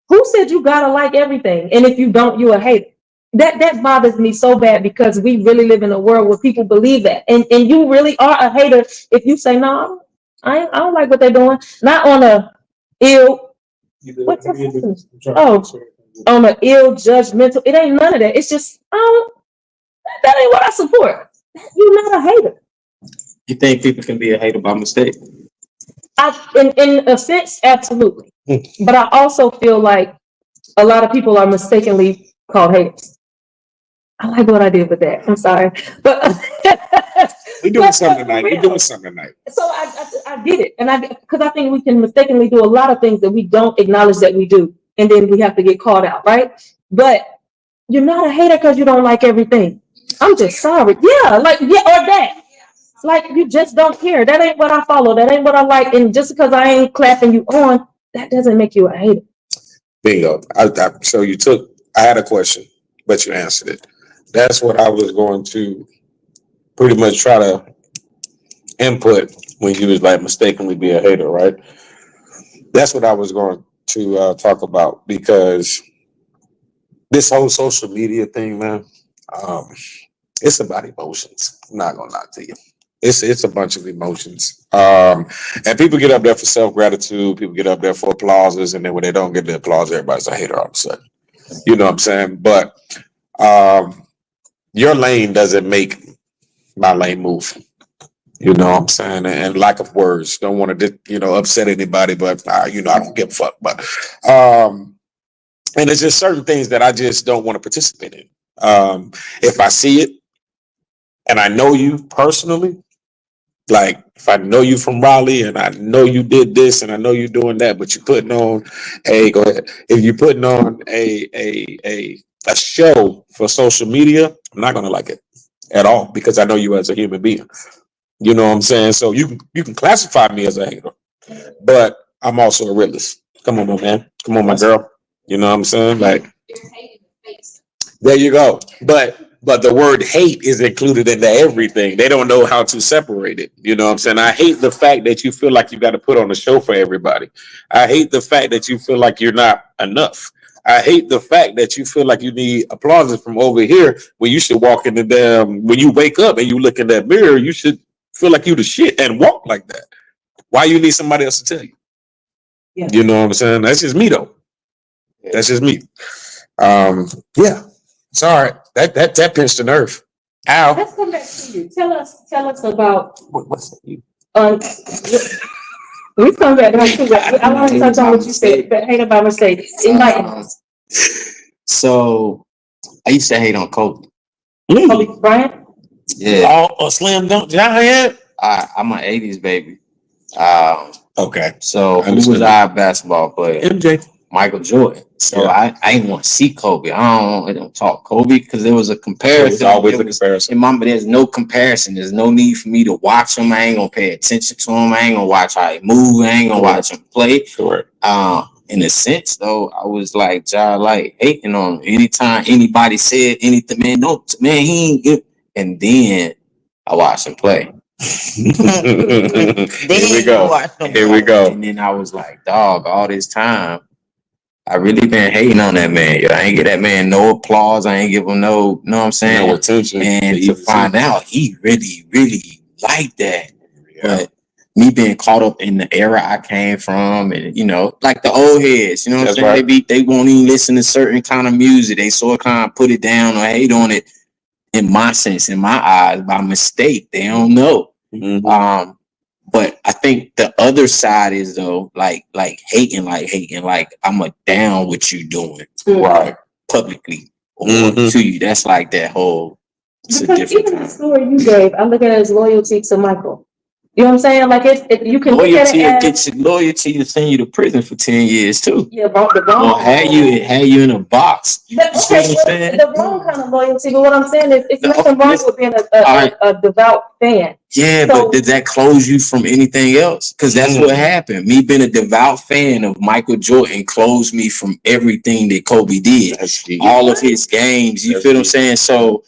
Speaker 3: who said you gotta like everything? And if you don't, you're a hater. That bothers me so bad because we really live in a world where people believe that. And you really are a hater if you say, no, I don't like what they're doing. Not on a ill, what's that? Oh, on an ill judgmental. It ain't none of that. It's just, that ain't what I support. You're not a hater.
Speaker 1: You think people can be a hater by mistake?
Speaker 3: In a sense, absolutely. But I also feel like a lot of people are mistakenly called haters. I like what I did with that. I'm sorry, but
Speaker 4: We doing something tonight. We doing something tonight.
Speaker 3: So I did it, and because I think we can mistakenly do a lot of things that we don't acknowledge that we do, and then we have to get called out, right? But you're not a hater because you don't like everything. I'm just sorry. Yeah, or that. Like, you just don't care. That ain't what I follow. That ain't what I like. And just because I ain't clapping you on, that doesn't make you a hater.
Speaker 4: Bingo. So I had a question, but you answered it. That's what I was going to pretty much try to input when you was like mistakenly be a hater, right? That's what I was going to talk about, because this whole social media thing, man, it's about emotions. I'm not gonna lie to you. It's a bunch of emotions. And people get up there for self-gratitude, people get up there for applauses, and then when they don't get the applause, everybody's a hater all of a sudden. You know what I'm saying? But your lane doesn't make my lane move. You know what I'm saying? And lack of words. Don't want to, upset anybody, but I don't give a fuck. But and it's just certain things that I just don't want to participate in. If I see it and I know you personally, like if I know you from Raleigh and I know you did this and I know you're doing that, but you're putting on go ahead. If you're putting on a show for social media, I'm not gonna like it at all, because I know you as a human being. You know what I'm saying? So you can classify me as a hater, but I'm also a realist. Come on, my man. Come on, my girl. You know what I'm saying? Like, there you go. But the word hate is included into everything. They don't know how to separate it. You know what I'm saying? I hate the fact that you feel like you got to put on a show for everybody. I hate the fact that you feel like you're not enough. I hate the fact that you feel like you need applause from over here when you should walk in the when you wake up and you look in that mirror, you should feel like you the shit and walk like that. Why you need somebody else to tell you? Yeah. You know what I'm saying? That's just me though. That's just me. Yeah. It's all right. That pinched the nerve. Ow.
Speaker 3: Let's come back to you. Tell us about
Speaker 4: What's that?
Speaker 3: we come back to I want to touch on what you said, but hate about mistake.
Speaker 1: So I used to hate on Kobe.
Speaker 3: Kobe Bryant?
Speaker 1: Yeah.
Speaker 4: Oh, slam dunk giant.
Speaker 1: I'm an 80s baby.
Speaker 4: Okay.
Speaker 1: So who was our basketball player?
Speaker 4: MJ.
Speaker 1: Michael Jordan. So yeah. I didn't want to see Kobe. I don't talk Kobe because there was a comparison.
Speaker 4: Always a comparison.
Speaker 1: There's no comparison. There's no need for me to watch him. I ain't gonna pay attention to him. I ain't gonna watch how he move. I ain't gonna watch him play.
Speaker 4: Correct.
Speaker 1: In a sense, though, I was like, hating on him. Anytime anybody said anything, man, he ain't good. And then I watched him play.
Speaker 4: Here we go.
Speaker 1: And then I was like, dog, all this time, I really been hating on that man. I ain't give that man no applause. I ain't give him no, know what I'm saying?
Speaker 4: No attention.
Speaker 1: And to find out he really, really liked that. Yeah. But me being caught up in the era I came from, and like the old heads, you know what I'm saying? Right. They won't even listen to certain kind of music. They sort of kind of put it down or hate on it. In my sense, in my eyes, by mistake, they don't know. Mm-hmm. But I think the other side is though, like hating, like I'm a down what you doing, right? Publicly or to you. That's like that whole. It's
Speaker 3: because even the story you gave, I look at it as loyalty to Michael. You know what I'm saying? Like you can look at
Speaker 1: Loyalty will
Speaker 3: it
Speaker 1: get
Speaker 3: as,
Speaker 1: you, loyalty to send you to prison for 10 years too.
Speaker 3: yeah, the
Speaker 1: Or
Speaker 3: wrong.
Speaker 1: had you in a box. You
Speaker 3: But,
Speaker 1: see
Speaker 3: okay,
Speaker 1: what I'm saying?
Speaker 3: the wrong kind of loyalty. But what I'm saying is, it's
Speaker 1: No,
Speaker 3: nothing wrong
Speaker 1: listen,
Speaker 3: with being
Speaker 1: alright.
Speaker 3: a devout fan.
Speaker 1: Yeah,
Speaker 3: So-
Speaker 1: but did that close you from anything else? Because that's what happened. Me being a devout fan of Michael Jordan closed me from everything that Kobe did. All of his games. You feel what I'm saying? So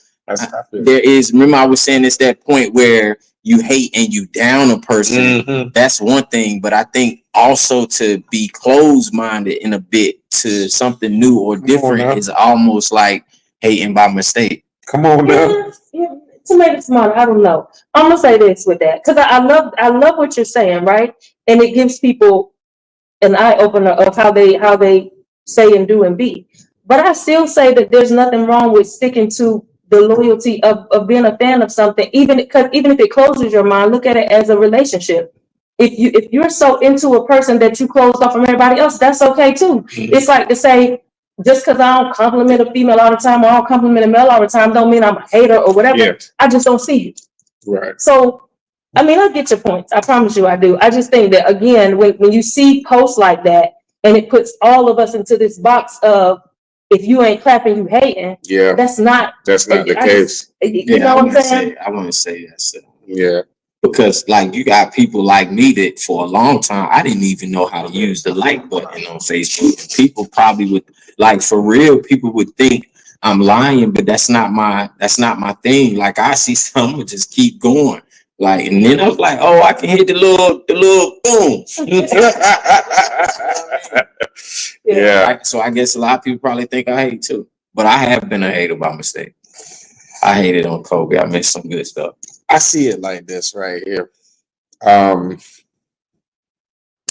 Speaker 1: there is, remember I was saying it's that point where you hate and you down a person. That's one thing. But I think also to be closed-minded in a bit to something new or different is almost like hating by mistake.
Speaker 4: Come on now.
Speaker 3: Yeah, tomato, tomato. I don't know. I'm gonna say this with that because I love what you're saying, right? And it gives people an eye opener of how they say and do and be. But I still say that there's nothing wrong with sticking to the loyalty of being a fan of something, even if it closes your mind. Look at it as a relationship. If you're so into a person that you closed off from everybody else, that's okay too. It's like to say, just because I don't compliment a female all the time or I don't compliment a male all the time, don't mean I'm a hater or whatever.
Speaker 4: Yeah.
Speaker 3: I just don't see you.
Speaker 4: Right.
Speaker 3: So, I mean, I get your points. I promise you I do. I just think that, again, when you see posts like that and it puts all of us into this box of, if you ain't clapping, you hating.
Speaker 4: Yeah.
Speaker 3: That's not
Speaker 4: the case.
Speaker 3: You know what I'm saying?
Speaker 1: I want to say that. So.
Speaker 4: Yeah.
Speaker 1: Because like you got people like me that for a long time I didn't even know how to use the like button on Facebook. And people probably would, like, for real, people would think I'm lying, but that's not my thing. Like I see someone just keep going. Like, and then I was like, oh, I can hit the little boom.
Speaker 4: Yeah.
Speaker 1: So I guess a lot of people probably think I hate too. But I have been a hater by mistake. I hated on Kobe. I missed some good stuff.
Speaker 4: I see it like this right here.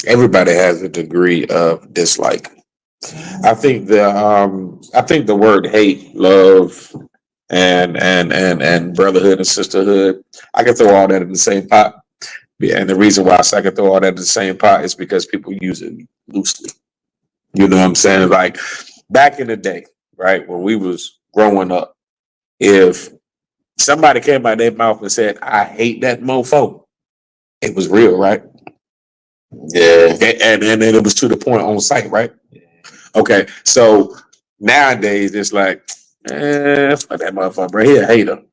Speaker 4: Everybody has a degree of dislike. I think the word hate, love, and brotherhood and sisterhood, I can throw all that in the same pot. Yeah, and the reason why I say I can throw all that in the same pot is because people use it loosely. You know what I'm saying? Like back in the day, right, when we was growing up, if somebody came out their mouth and said, I hate that mofo, it was real, right?
Speaker 1: Yeah.
Speaker 4: And then it was to the point on site, right? Okay, so nowadays it's like, fuck that motherfucker, bro. He a hater.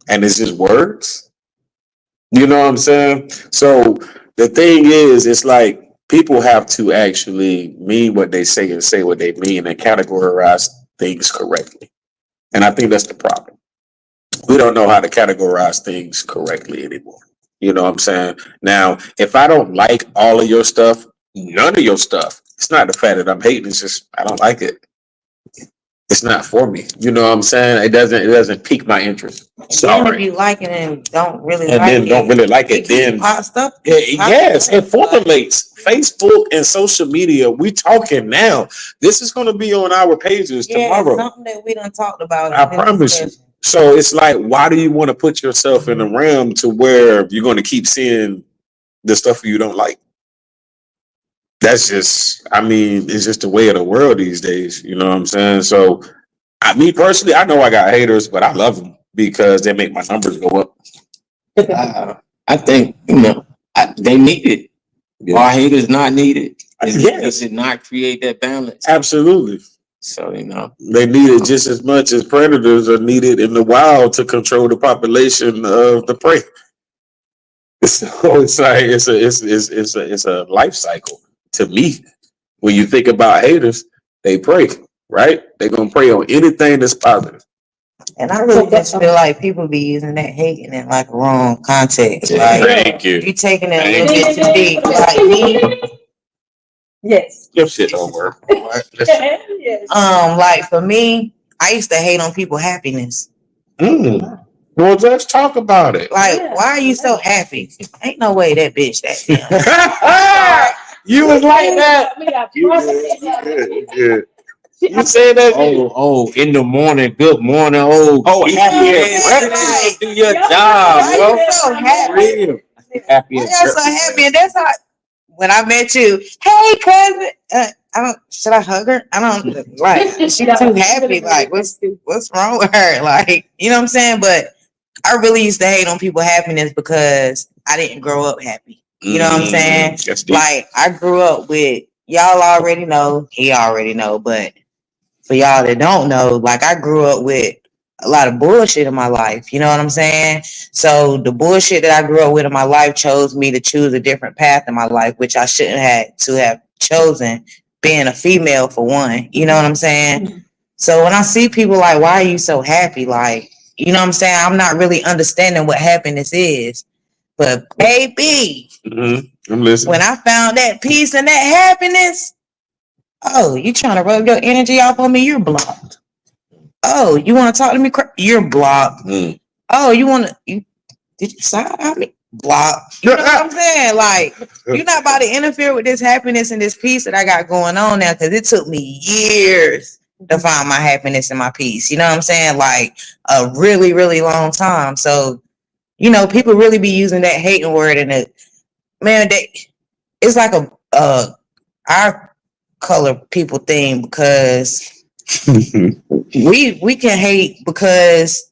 Speaker 4: And it's just words. You know what I'm saying? So the thing is, it's like people have to actually mean what they say and say what they mean and categorize things correctly. And I think that's the problem. We don't know how to categorize things correctly anymore. You know what I'm saying? Now, if I don't like all of your stuff, none of your stuff, it's not the fact that I'm hating, it's just I don't like it. It's not for me. You know what I'm saying? It doesn't pique my interest.
Speaker 2: Then
Speaker 4: Sorry.
Speaker 2: if you like it and don't really
Speaker 4: And
Speaker 2: like
Speaker 4: then
Speaker 2: it,
Speaker 4: don't really like it, then
Speaker 2: hot stuff.
Speaker 4: yes, it formulates. Facebook and social media, we talking now. This is going to be on our pages tomorrow.
Speaker 2: Something that we done talked about.
Speaker 4: I promise you. So it's like, why do you want to put yourself in a realm to where you're going to keep seeing the stuff you don't like? That's just, I mean, it's just the way of the world these days. You know what I'm saying? So, me personally, I know I got haters, but I love them because they make my numbers go up.
Speaker 1: I think, they need it. Yeah. Are haters not needed? Does it not create that balance?
Speaker 4: Absolutely.
Speaker 1: So,
Speaker 4: they need it just as much as predators are needed in the wild to control the population of the prey. So it's like it's a life cycle to me. When you think about haters, they prey, right? They're gonna prey on anything that's positive.
Speaker 2: And I really just feel like people be using that hating in like a wrong context. Like,
Speaker 4: thank you.
Speaker 2: You taking it a little bit too deep. Like me.
Speaker 3: Yes.
Speaker 4: Your shit don't work.
Speaker 3: Yes.
Speaker 2: Like for me, I used to hate on people's happiness.
Speaker 4: Well, let's talk about it.
Speaker 2: Like, why are you so happy? Ain't no way that bitch that.
Speaker 4: You was like that. You say that.
Speaker 1: Oh, in the morning, good morning. Happy. Do your job, bro.
Speaker 2: Why you so happy?
Speaker 1: Happy.
Speaker 2: Why y'all so happy? And that's how, when I met you, hey cousin, should I hug her? I don't like, she's too happy. Like, what's wrong with her? Like, you know what I'm saying? But I really used to hate on people's happiness because I didn't grow up happy. You know what I'm saying?
Speaker 4: That's deep.
Speaker 2: Like I grew up with y'all already know, he already know, but for y'all that don't know, like I grew up with a lot of bullshit in my life. You know what I'm saying? So the bullshit that I grew up with in my life chose me to choose a different path in my life, which I shouldn't have chosen, being a female for one. You know what I'm saying? So when I see people like, why are you so happy? Like, you know what I'm saying? I'm not really understanding what happiness is. But baby,
Speaker 4: I'm listening.
Speaker 2: when I found that peace and that happiness, oh, you trying to rub your energy off on me? You're blocked. Oh, you want to talk to me? You're blocked. Oh, did you side on me? Blocked. You know what I'm saying? Like, you're not about to interfere with this happiness and this peace that I got going on now, because it took me years to find my happiness and my peace. You know what I'm saying? Like a really, really long time. So, you know, people really be using that hating word, and it's like our color people thing, because we can hate because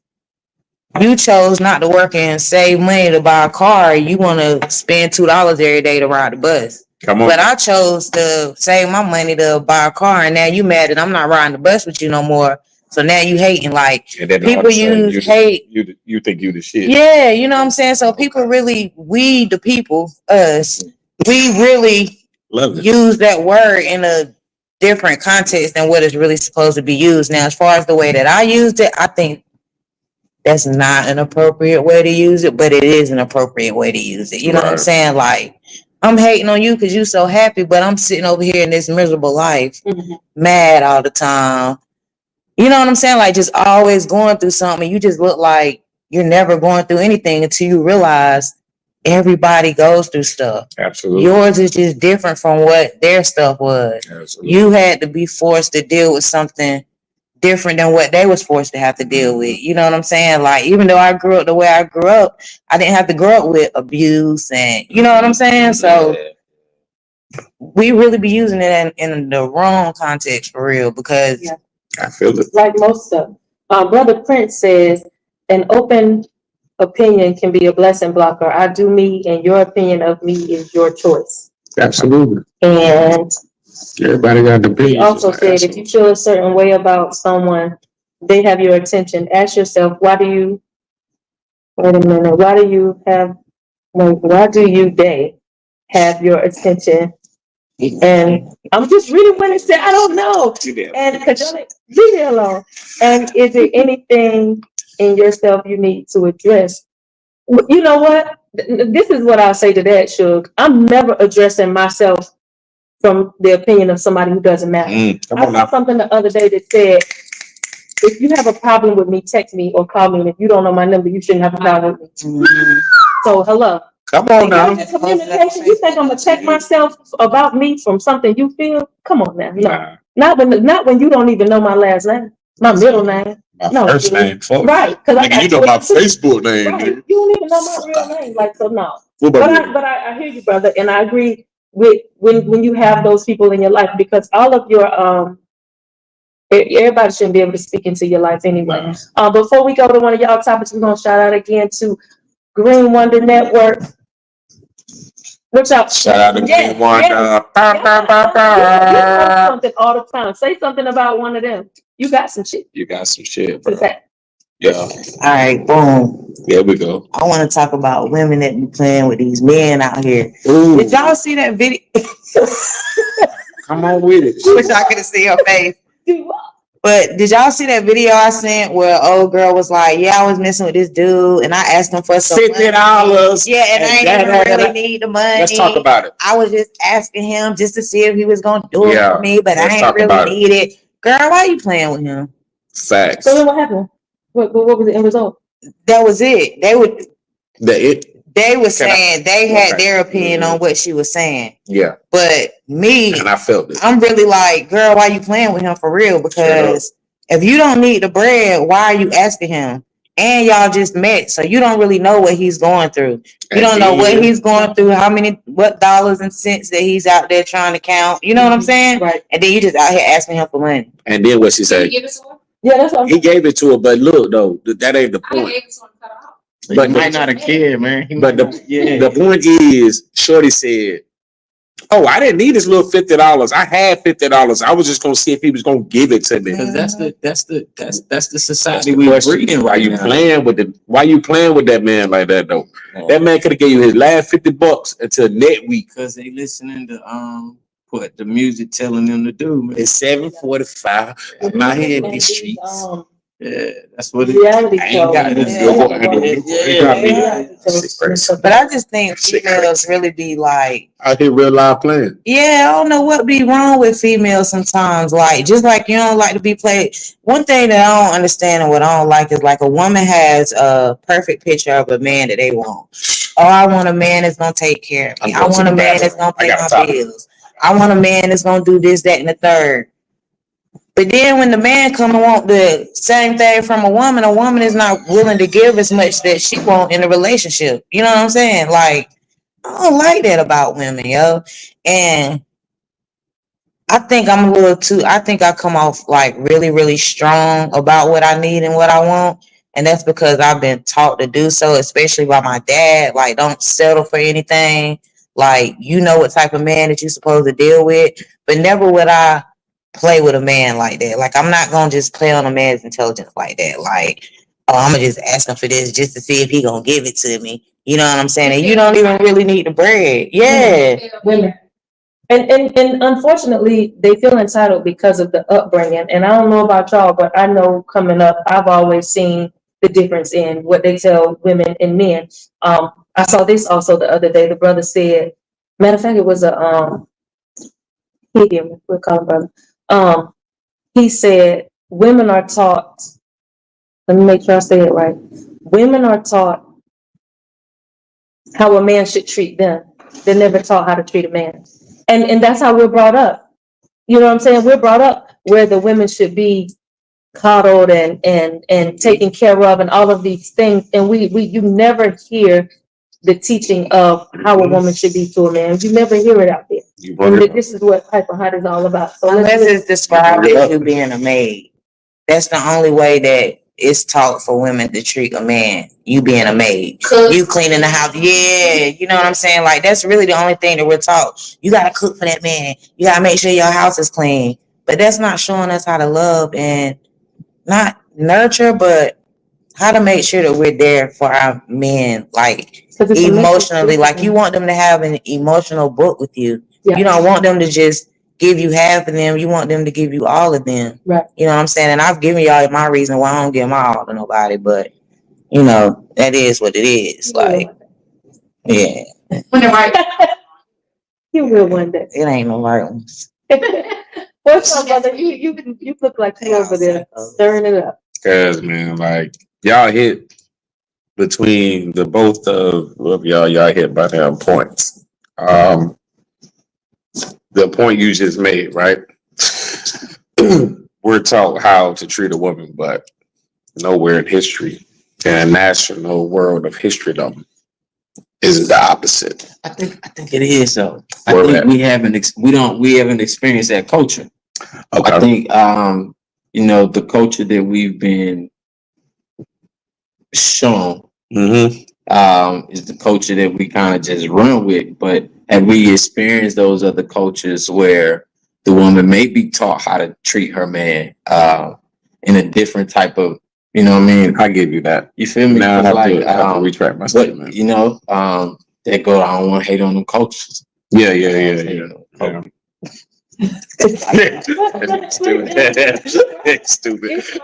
Speaker 2: you chose not to work and save money to buy a car. You want to spend $2 every day to ride the bus.
Speaker 4: Come on.
Speaker 2: But I chose to save my money to buy a car, and now you mad that I'm not riding the bus with you no more. So now you hating. Like, people use hate.
Speaker 4: You think you the shit.
Speaker 2: Yeah, you know what I'm saying? So people really, we the people, us, we really use that word in a different context than what it's really supposed to be used. Now, as far as the way that I used it, I think that's not an appropriate way to use it, but it is an appropriate way to use it. You know what I'm saying? Like, I'm hating on you because you're so happy, but I'm sitting over here in this miserable life, mad all the time. You know what I'm saying? Like, just always going through something. You just look like you're never going through anything until you realize everybody goes through stuff.
Speaker 4: Absolutely.
Speaker 2: Yours is just different from what their stuff was.
Speaker 4: Absolutely.
Speaker 2: You had to be forced to deal with something different than what they was forced to have to deal with. You know what I'm saying? Like, even though I grew up the way I grew up, I didn't have to grow up with abuse, and you know what I'm saying? So we really be using it in the wrong context for real, because
Speaker 4: I feel it.
Speaker 3: Like most stuff. Brother Prince says, an open opinion can be a blessing blocker. I do me, and your opinion of me is your choice.
Speaker 4: Absolutely.
Speaker 3: And
Speaker 4: everybody got the opinion.
Speaker 3: he also said, if you feel a certain way about someone, they have your attention. Ask yourself, why do you they have your attention? And I'm just reading what it said. I don't know. And because leave me alone. And is there anything in yourself you need to address? You know what? This is what I'll say to that, Suge. I'm never addressing myself from the opinion of somebody who doesn't matter. I saw something the other day that said, if you have a problem with me, text me or call me. And if you don't know my number, you shouldn't have a problem with me. So, hello.
Speaker 4: Come on now.
Speaker 3: Communication. You think I'm gonna check myself about me from something you feel? Come on now. No. Not when you don't even know my last name, my middle name.
Speaker 4: My first name.
Speaker 3: Right. Because
Speaker 4: you know my Facebook name.
Speaker 3: Right. You don't even know my real name. Like, so no. But I hear you, brother, and I agree with when you have those people in your life, because all of your everybody shouldn't be able to speak into your life anyway. Before we go to one of y'all topics, we're gonna shout out again to Green Wonder Network. Shout out to Green Wonder. Something all the time. Say something about one of them. You got some shit.
Speaker 4: Bro. Yeah.
Speaker 2: All right, boom.
Speaker 4: There we go.
Speaker 2: I want to talk about women that be playing with these men out here. Ooh. Did y'all see that video?
Speaker 4: Come on with it.
Speaker 2: Wish I could have seen her face. But did y'all see that video I sent where old girl was like, yeah, I was messing with this dude and I asked him for some
Speaker 4: $50.
Speaker 2: Yeah, and I ain't even really need the money.
Speaker 4: Let's talk about it.
Speaker 2: I was just asking him just to see if he was going to do it for me, but I ain't really need it. Girl, why are you playing with him?
Speaker 4: Facts.
Speaker 3: So then what happened? What was the end result?
Speaker 2: That was it. They were saying they had their opinion on what she was saying.
Speaker 4: Yeah.
Speaker 2: But me,
Speaker 4: and I felt it.
Speaker 2: I'm really like, girl, why you playing with him for real? Because if you don't need the bread, why are you asking him? And y'all just met, so you don't really know what he's going through. You don't know what he's going through, what dollars and cents that he's out there trying to count. You know what I'm saying?
Speaker 3: Right.
Speaker 2: And then you just out here asking him for money.
Speaker 4: And then what she said?
Speaker 3: Yeah, that's what
Speaker 4: he gave it to her, but look though, that ain't the point.
Speaker 1: But he might not have cared, man.
Speaker 4: But the point is, Shorty said, "Oh, I didn't need this little $50. I had $50. I was just gonna see if he was gonna give it to me."
Speaker 1: because that's the society we're breeding right now.
Speaker 4: Why you playing with that man like that though? That man could have gave you his last $50 until next week.
Speaker 1: Because they listening to what the music telling them to do, man.
Speaker 4: It's 7:45. I'm out here in these streets.
Speaker 1: Yeah, that's what it
Speaker 3: Reality
Speaker 1: I ain't got this.
Speaker 2: But I just think females really be like,
Speaker 4: Out here real live playing.
Speaker 2: yeah, I don't know what be wrong with females sometimes. Like, just like you don't like to be played. One thing that I don't understand and what I don't like is like a woman has a perfect picture of a man that they want. Oh, I want a man that's gonna take care of me. I want a man that's gonna pay my bills. I want a man that's gonna do this, that, and the third. But then when the man come and want the same thing from a woman is not willing to give as much that she want in a relationship. You know what I'm saying? Like, I don't like that about women, yo. And I think I think I come off like really, really strong about what I need and what I want. And that's because I've been taught to do so, especially by my dad. Like, don't settle for anything. Like, you know what type of man that you're supposed to deal with. But never would I play with a man like that. Like, I'm not gonna just play on a man's intelligence like that. Like, oh, I'm gonna just ask him for this just to see if he gonna give it to me. You know what I'm saying? And you don't even really need the bread. Yeah.
Speaker 3: Women. And unfortunately, they feel entitled because of the upbringing. And I don't know about y'all, but I know coming up, I've always seen the difference in what they tell women and men. I saw this also the other day. The brother said, matter of fact, it was we'll call him brother. He said, women are taught, let me make sure I say it right. Women are taught how a man should treat them. They're never taught how to treat a man. And that's how we're brought up. You know what I'm saying? We're brought up where the women should be coddled and taken care of and all of these things. And you never hear the teaching of how a woman should be to a man. You never hear it out there. And this is what PipinHot is all about. So
Speaker 2: unless it's described as you being a maid. That's the only way that it's taught for women to treat a man. You being a maid. You cleaning the house. Yeah, you know what I'm saying? Like, that's really the only thing that we're taught. You gotta cook for that man. You gotta make sure your house is clean. But that's not showing us how to love and not nurture, but how to make sure that we're there for our men, like emotionally. Like, you want them to have an emotional book with you. Yeah. You don't want them to just give you half of them. You want them to give you all of them.
Speaker 3: Right.
Speaker 2: You know what I'm saying? And I've given y'all my reason why I don't give my all to nobody, but you know, that is what it is. Like, yeah.
Speaker 5: When the right,
Speaker 3: you will one day.
Speaker 2: It ain't no right ones.
Speaker 3: What's up, brother? You look like you over there stirring it up.
Speaker 4: Cause man, like, y'all hit between the both of y'all hit by damn points. The point you just made, right? We're taught how to treat a woman, but nowhere in history, in a national world of history, though, is the opposite.
Speaker 1: I think it is though. I think we haven't experienced that culture.
Speaker 4: Okay.
Speaker 1: I think the culture that we've been shown is the culture that we kind of just run with. But have we experienced those other cultures where the woman may be taught how to treat her man in a different type of, you know what I mean?
Speaker 4: I give you that.
Speaker 1: You feel me?
Speaker 4: Now I have to retract my statement.
Speaker 1: You know, that go, I don't want to hate on them cultures.
Speaker 4: Yeah. Stupid.
Speaker 1: You know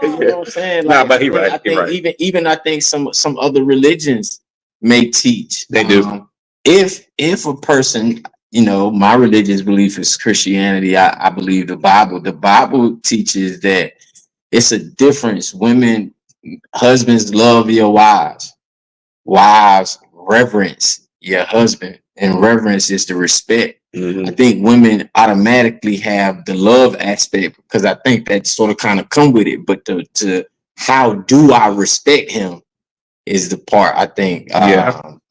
Speaker 1: what I'm saying?
Speaker 4: Nah, but he right.
Speaker 1: I think even I think some other religions may teach.
Speaker 4: They do.
Speaker 1: If a person, my religious belief is Christianity. I believe the Bible. The Bible teaches that it's a difference. Husbands, love your wives. Wives, reverence your husband. And reverence is the respect. I think women automatically have the love aspect because I think that sort of kind of come with it. But to how do I respect him is the part I think.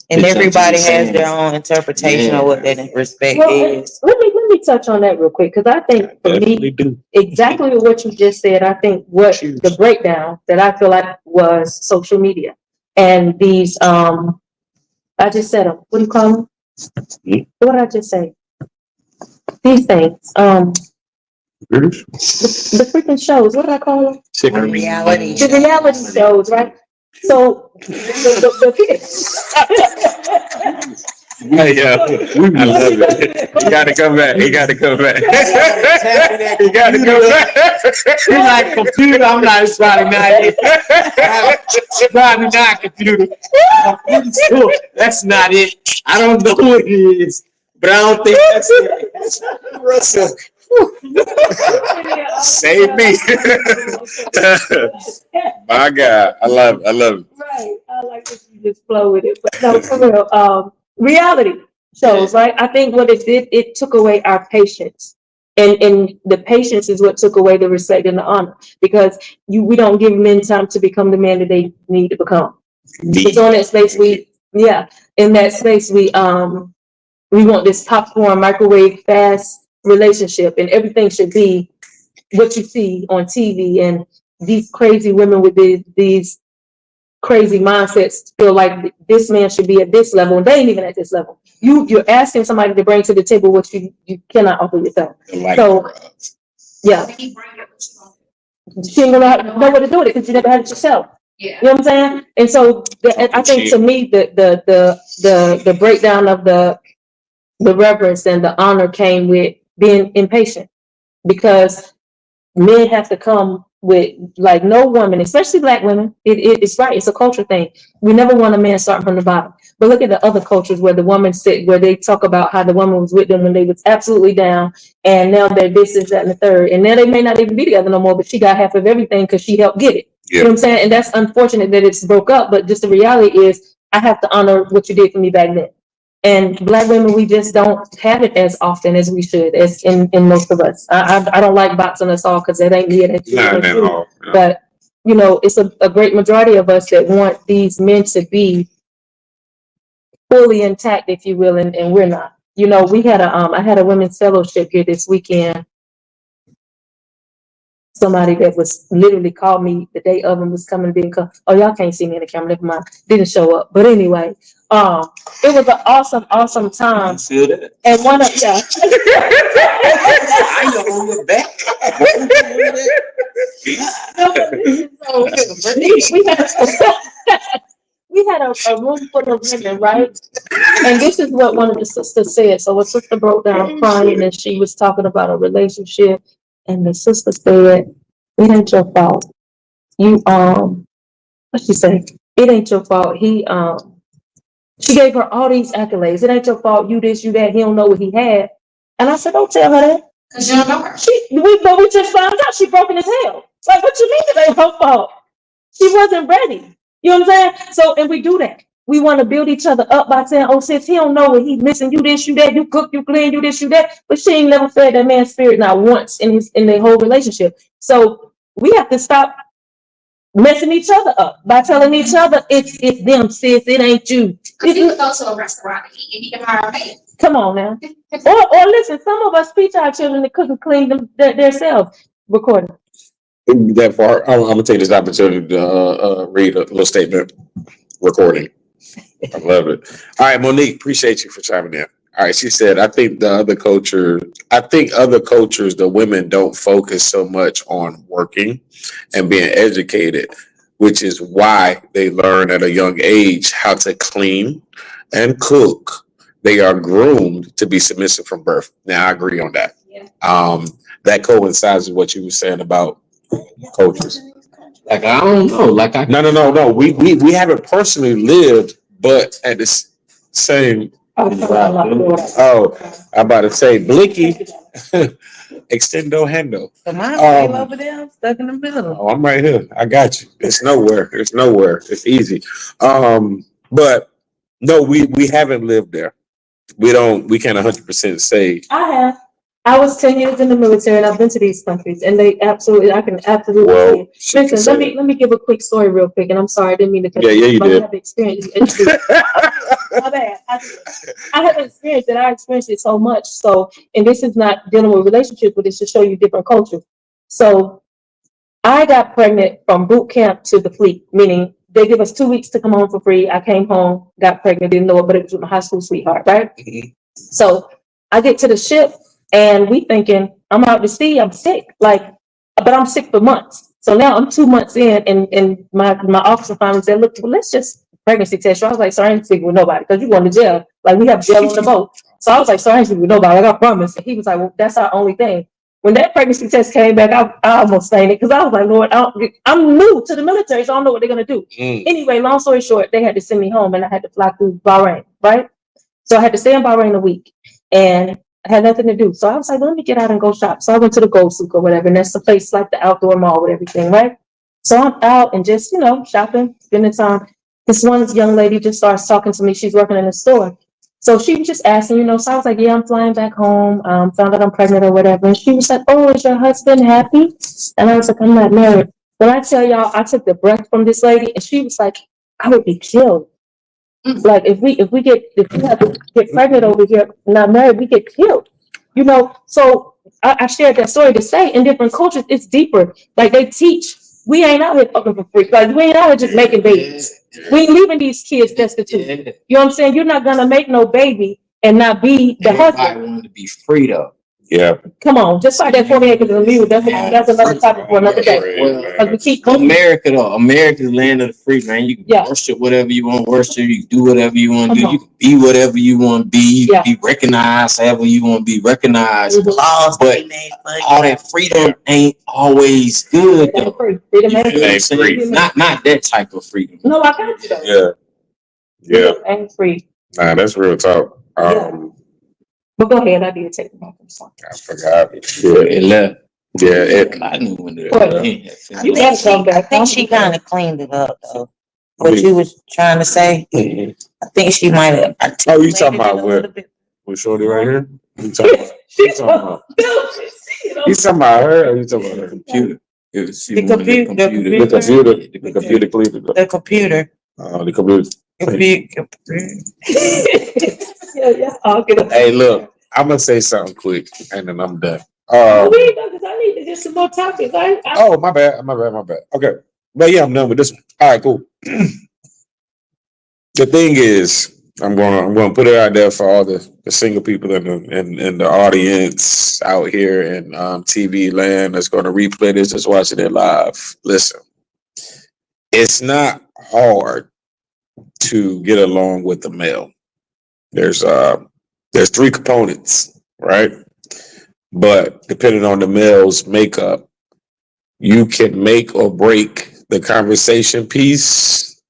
Speaker 2: And everybody has their own interpretation of what that respect is.
Speaker 3: Let me touch on that real quick because I think for me, exactly what you just said. I think what the breakdown that I feel like was social media. And these, I just said them. What do you call them? What did I just say? These things. The freaking shows. What did I call them?
Speaker 2: Reality.
Speaker 3: The reality shows, right? So
Speaker 4: Hey, I love it. He got to come back. He got to come back. He got to come back.
Speaker 1: You're like computer. I'm not trying not computer. I'm pretty sure that's not it. I don't know what it is, but I don't think that's it. Russell.
Speaker 4: Save me. My God. I love it.
Speaker 3: right, I like that you just flow with it. But no, for real, reality shows, right? I think what it did, it took away our patience. And the patience is what took away the respect and the honor, because we don't give men time to become the man that they need to become. It's on that space in that space we want this popcorn microwave fast relationship, and everything should be what you see on TV, and these crazy women with these crazy mindsets feel like this man should be at this level, and they ain't even at this level. You're asking somebody to bring to the table what you cannot offer yourself. So yeah, she ain't gonna know what to do with it because you never had it yourself.
Speaker 5: Yeah.
Speaker 3: You know what I'm saying? And so I think to me the breakdown of the reverence and the honor came with being impatient, because men have to come with, like, no woman, especially Black women, it's right, it's a culture thing. We never want a man starting from the bottom. But look at the other cultures where the woman where they talk about how the woman was with them when they was absolutely down, and now they're this, that, and the third, and now they may not even be together no more, but she got half of everything because she helped get it. You know what I'm saying? And that's unfortunate that it's broke up, but just the reality is I have to honor what you did for me back then. And Black women, we just don't have it as often as we should, as in most of us. I don't like bots on us all because that ain't me. No. But it's a great majority of us that want these men to be fully intact, if you will, and we're not. We had I had a women's fellowship here this weekend. Somebody that was literally called me the day of and was coming, didn't come. Oh, y'all can't see me in the camera, never mind. Didn't show up. But anyway, it was an awesome time. And one of we had a room full of women, right? And this is what one of the sisters said. So a sister broke down crying, and she was talking about a relationship. And the sister said, "It ain't your fault. You what she say? It ain't your fault. She gave her all these accolades. It ain't your fault. You this, you that. He don't know what he had." And I said, "Don't tell her that.
Speaker 5: Cause you don't know her.
Speaker 3: But we just found out she broken as hell. Like, what you mean it ain't her fault? She wasn't ready. You know what I'm saying? So, and we do that. We want to build each other up by saying, "Oh, sis, he don't know what he's missing. You this, you that. You cook, you clean, you this, you that." But she ain't never fed that man's spirit not once in their whole relationship. So we have to stop messing each other up by telling each other it's them, sis. It ain't you.
Speaker 5: Cause he could go to a restaurant and he can hire a man.
Speaker 3: Come on now. Or listen, some of us teach our children to cook and clean themselves. Recording.
Speaker 4: That far, I'm gonna take this opportunity to read a little statement. Recording. I love it. All right, Monique, appreciate you for chiming in. All right, she said, I think other cultures, the women don't focus so much on working and being educated, which is why they learn at a young age how to clean and cook. They are groomed to be submissive from birth. Now, I agree on that.
Speaker 5: Yeah.
Speaker 4: That coincides with what you were saying about cultures.
Speaker 1: Like, I don't know. Like,
Speaker 4: No. We haven't personally lived, but at the same. Oh, I'm about to say, Blicky, extendo hendo.
Speaker 2: Mine over there, stuck in the middle.
Speaker 4: Oh, I'm right here. I got you. It's nowhere. It's easy. But no, we haven't lived there. We can't 100% say.
Speaker 3: I have. I was 10 years in the military, and I've been to these countries, and I can absolutely say it. Listen, let me give a quick story real quick, and I'm sorry, I didn't mean to cut
Speaker 4: you. You did.
Speaker 3: I have experience. My bad. I have experienced it. I experienced it so much. So, and this is not dealing with relationships, but it's to show you different cultures. So, I got pregnant from boot camp to the fleet, meaning they give us 2 weeks to come home for free. I came home, got pregnant, didn't know it, but it was with my high school sweetheart, right? So I get to the ship and we thinking, I'm out to sea, I'm sick. Like, but I'm sick for months. So now I'm 2 months in and my officer finally said, look, well, let's just pregnancy test you. I was like, sorry, I ain't speaking with nobody because you're going to jail. Like we have jail on the boat. So I was like, sorry, I ain't speaking with nobody. Like, I promise. And he was like, well, that's our only thing. When that pregnancy test came back, I almost fainted because I was like, Lord, I'm new to the military, so I don't know what they're going to do. Anyway, long story short, they had to send me home and I had to fly through Bahrain, right? So I had to stay in Bahrain a week and I had nothing to do. So I was like, well, let me get out and go shop. So I went to the Gold Souk or whatever, and that's the place like the outdoor mall with everything, right? So I'm out and just, shopping, spending time. This one young lady just starts talking to me. She's working in the store. So she was just asking, so I was like, yeah, I'm flying back home. Found out I'm pregnant or whatever. And she was like, oh, is your husband happy? And I was like, I'm not married. When I tell y'all, I took the breath from this lady and she was like, I would be killed. Like if we have to get pregnant over here, not married, we get killed. So I shared that story to say in different cultures, it's deeper. Like they teach, we ain't out here fucking for free. Like we ain't out here just making babies. We ain't leaving these kids destitute. You know what I'm saying? You're not gonna make no baby and not be the husband.
Speaker 1: Everybody wanted to be free though.
Speaker 4: Yeah.
Speaker 3: Come on, just like that 40 acres of mule. That's another topic for another day. Because we keep
Speaker 1: America though, America's land of the free, man. You can worship whatever you want to worship. You can do whatever you want to do. You can be whatever you want to be. You can be recognized however you want to be recognized. But all that freedom ain't always good though. Not that type of freedom.
Speaker 3: No, I got you though.
Speaker 4: Yeah.
Speaker 3: Ain't free.
Speaker 4: Nah, that's real talk.
Speaker 3: But go ahead, I did take them off. I'm sorry.
Speaker 4: I forgot.
Speaker 1: It left.
Speaker 4: I
Speaker 1: knew when it
Speaker 2: I think she kind of cleaned it up though. What you was trying to say, I think she might have.
Speaker 4: Oh, you talking about what? With Shorty right here? You talking about? You talking about? You talking about her or you talking about the computer?
Speaker 2: The computer.
Speaker 4: The computer cleaned it up.
Speaker 2: The computer.
Speaker 4: The computer.
Speaker 3: Yeah.
Speaker 4: Hey, look, I'm gonna say something quick and then I'm done.
Speaker 3: Because I need to get some more topics.
Speaker 4: Oh, my bad. Okay, but yeah, I'm done with this one. All right, cool. The thing is, I'm gonna put it out there for all the single people in the audience out here in TV land that's gonna replay this, that's watching it live. Listen, it's not hard to get along with the male. There's 3 components, right? But depending on the male's makeup, you can make or break the conversation piece,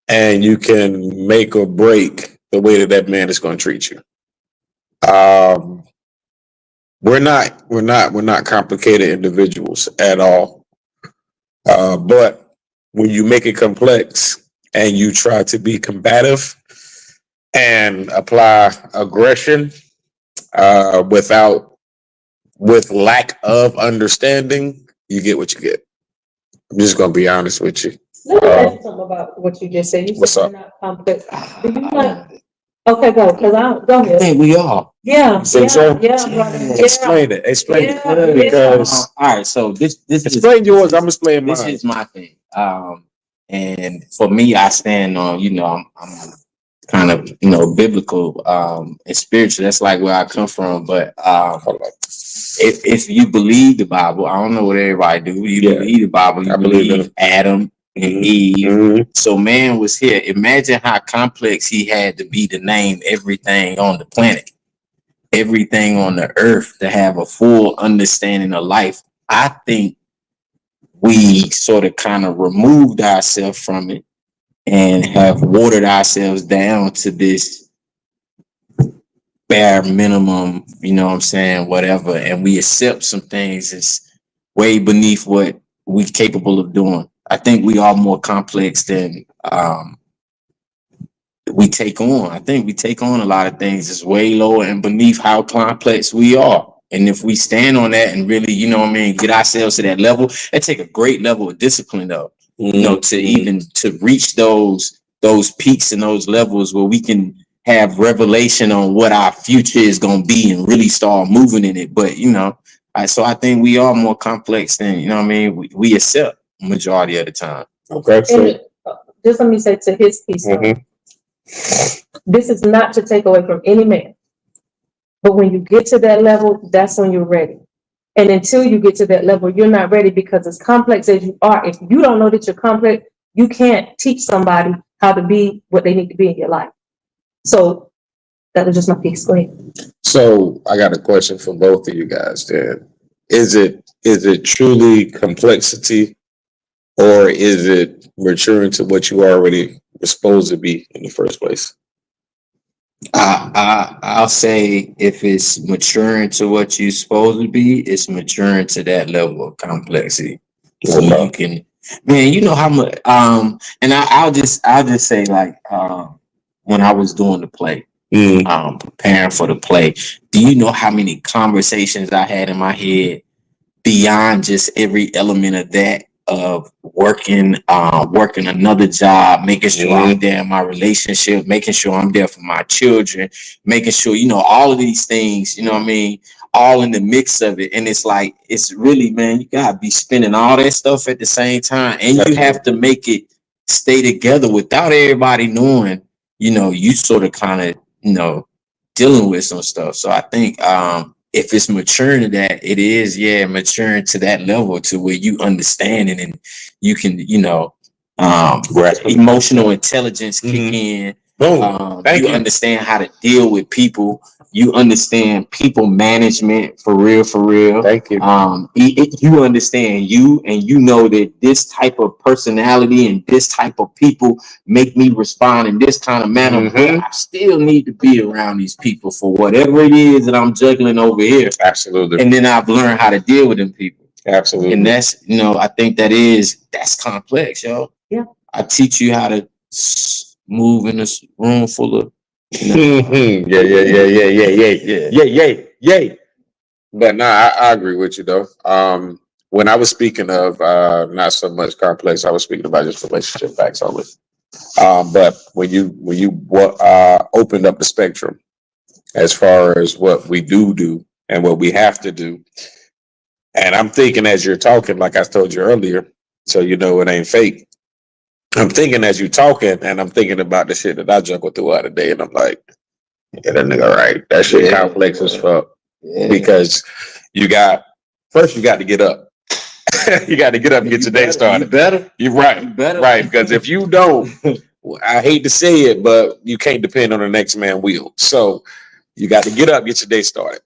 Speaker 4: and you can make or break the way that man is going to treat you. We're not complicated individuals at all. But when you make it complex and you try to be combative and apply aggression with lack of understanding, you get what you get. I'm just gonna be honest with you.
Speaker 3: Let me ask you something about what you just said. You
Speaker 4: What's
Speaker 3: said
Speaker 4: up?
Speaker 3: you're not complex. Do you like? Okay, go. Go
Speaker 1: I
Speaker 3: ahead.
Speaker 1: think we are.
Speaker 3: Yeah.
Speaker 4: Think so?
Speaker 3: Yeah.
Speaker 4: Explain it. Because
Speaker 1: all right. So this
Speaker 4: explain yours. I'm explaining mine.
Speaker 1: This is my thing. And for me, I stand on. I'm kind of biblical and spiritual. That's like where I come from. But if you believe the Bible, I don't know what everybody do. You believe the Bible. You believe Adam and Eve.
Speaker 4: Mm-hmm.
Speaker 1: So man was here. Imagine how complex he had to be to name everything on the planet, everything on the earth, to have a full understanding of life. I think we sort of kind of removed ourselves from it and have watered ourselves down to this bare minimum, whatever. And we accept some things that's way beneath what we're capable of doing. I think we are more complex than we take on. I think we take on a lot of things that's way lower and beneath how complex we are. And if we stand on that and really, get ourselves to that level, it take a great level of discipline though, to reach those peaks and those levels where we can have revelation on what our future is going to be and really start moving in it. But, so I think we are more complex than, we accept majority of the time.
Speaker 4: Okay. So
Speaker 3: just let me say to his piece,
Speaker 4: Mhm.
Speaker 3: this is not to take away from any man. But when you get to that level, that's when you're ready. And until you get to that level, you're not ready because as complex as you are, if you don't know that you're complex, you can't teach somebody how to be what they need to be in your life. So that was just my piece. Go ahead.
Speaker 4: So I got a question for both of you guys then. Is it truly complexity, or is it maturing to what you already were supposed to be in the first place?
Speaker 1: I'll say if it's maturing to what you're supposed to be, it's maturing to that level of complexity. So
Speaker 4: Okay.
Speaker 1: you can, man, you know how much. And I'll just say like, when I was doing the play, preparing for the play, do you know how many conversations I had in my head beyond just every element of that, of working another job, making sure I'm there in my relationship, making sure I'm there for my children, making sure, all of these things, you know what I mean, all in the mix of it. And it's like, it's really, man, you gotta be spending all that stuff at the same time, and you have to make it stay together without everybody knowing, you sort of kind of, dealing with some stuff. So I think if it's maturing to that, it is, maturing to that level to where you understand it, and you can, emotional intelligence kick in. You understand how to deal with people. You understand people management for real.
Speaker 4: Thank you.
Speaker 1: You understand you, and you know that this type of personality and this type of people make me respond in this kind of manner. But I still need to be around these people for whatever it is that I'm juggling over here.
Speaker 4: Absolutely.
Speaker 1: And then I've learned how to deal with them people.
Speaker 4: Absolutely.
Speaker 1: And that's, I think that's complex, yo.
Speaker 3: Yeah.
Speaker 1: I teach you how to move in this room full of.
Speaker 4: Yeah. But no, I agree with you though. When I was speaking of not so much complex, I was speaking about just relationship facts only. But when you opened up the spectrum as far as what we do and what we have to do, and I'm thinking as you're talking, like I told you earlier, so it ain't fake. I'm thinking as you're talking, and I'm thinking about the shit that I juggle throughout the day, and I'm like, yeah, that nigga right. That shit complex as fuck. Yeah. Because you got to get up. You got to get up and get your day started. You're right. Right. Because if you don't, I hate to say it, but you can't depend on the next man wheel. So you got to get up, get your day started.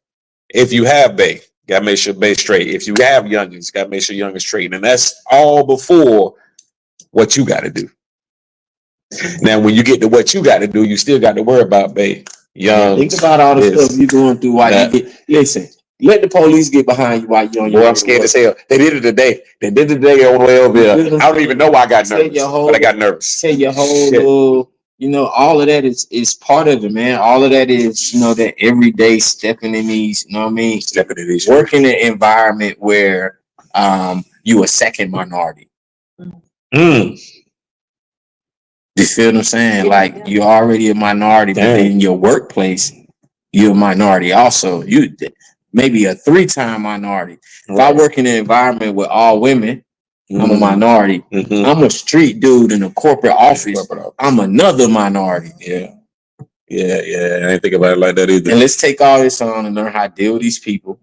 Speaker 4: If you have bae, got to make sure bae straight. If you have youngins, got to make sure youngins straight. And that's all before what you got to do. Now, when you get to what you got to do, you still got to worry about bae. Young.
Speaker 1: Think about all the stuff you're going through while you get. Listen, let the police get behind you while you're on your way.
Speaker 4: I'm scared as hell. They did it today. They did it today on the way over here. I don't even know why I got nervous, but I got nervous.
Speaker 1: Tell your whole little, all of that is part of it, man. All of that is, that everyday stepping in these,
Speaker 4: Stepping in these.
Speaker 1: Working in an environment where you a second minority. You feel what I'm saying? Like you're already a minority, but in your workplace, you're a minority also. You maybe a 3-time minority. If I work in an environment with all women, I'm a minority. I'm a street dude in a corporate office. I'm another minority.
Speaker 4: Yeah. I ain't think about it like that either.
Speaker 1: And let's take all this on and learn how to deal with these people.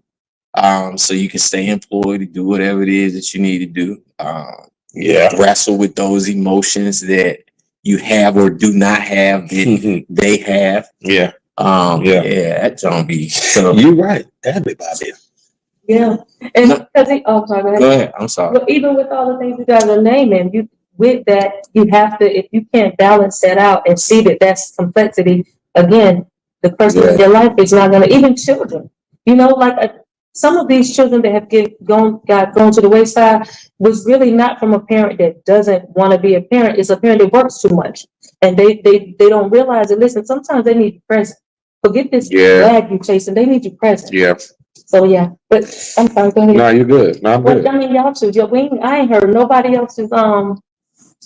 Speaker 1: So you can stay employed to do whatever it is that you need to do. Wrestle with those emotions that you have or do not have that they have. That don't be. So
Speaker 4: you're right. That'd be about it.
Speaker 3: Yeah. And because
Speaker 1: go ahead. I'm sorry.
Speaker 3: Well, even with all the things you guys are naming, with that, you have to, if you can't balance that out and see that that's complexity, again, the person in your life is not going to, even children, some of these children that have gone to the wayside was really not from a parent that doesn't want to be a parent. It's a parent that works too much, and they don't realize it. Listen, sometimes they need you present. Forget this bag you chasing. They need you present.
Speaker 4: Yeah.
Speaker 3: So but I'm sorry. Go ahead.
Speaker 4: No, you're good. No, I'm good.
Speaker 3: I mean, y'all too. I ain't heard nobody else's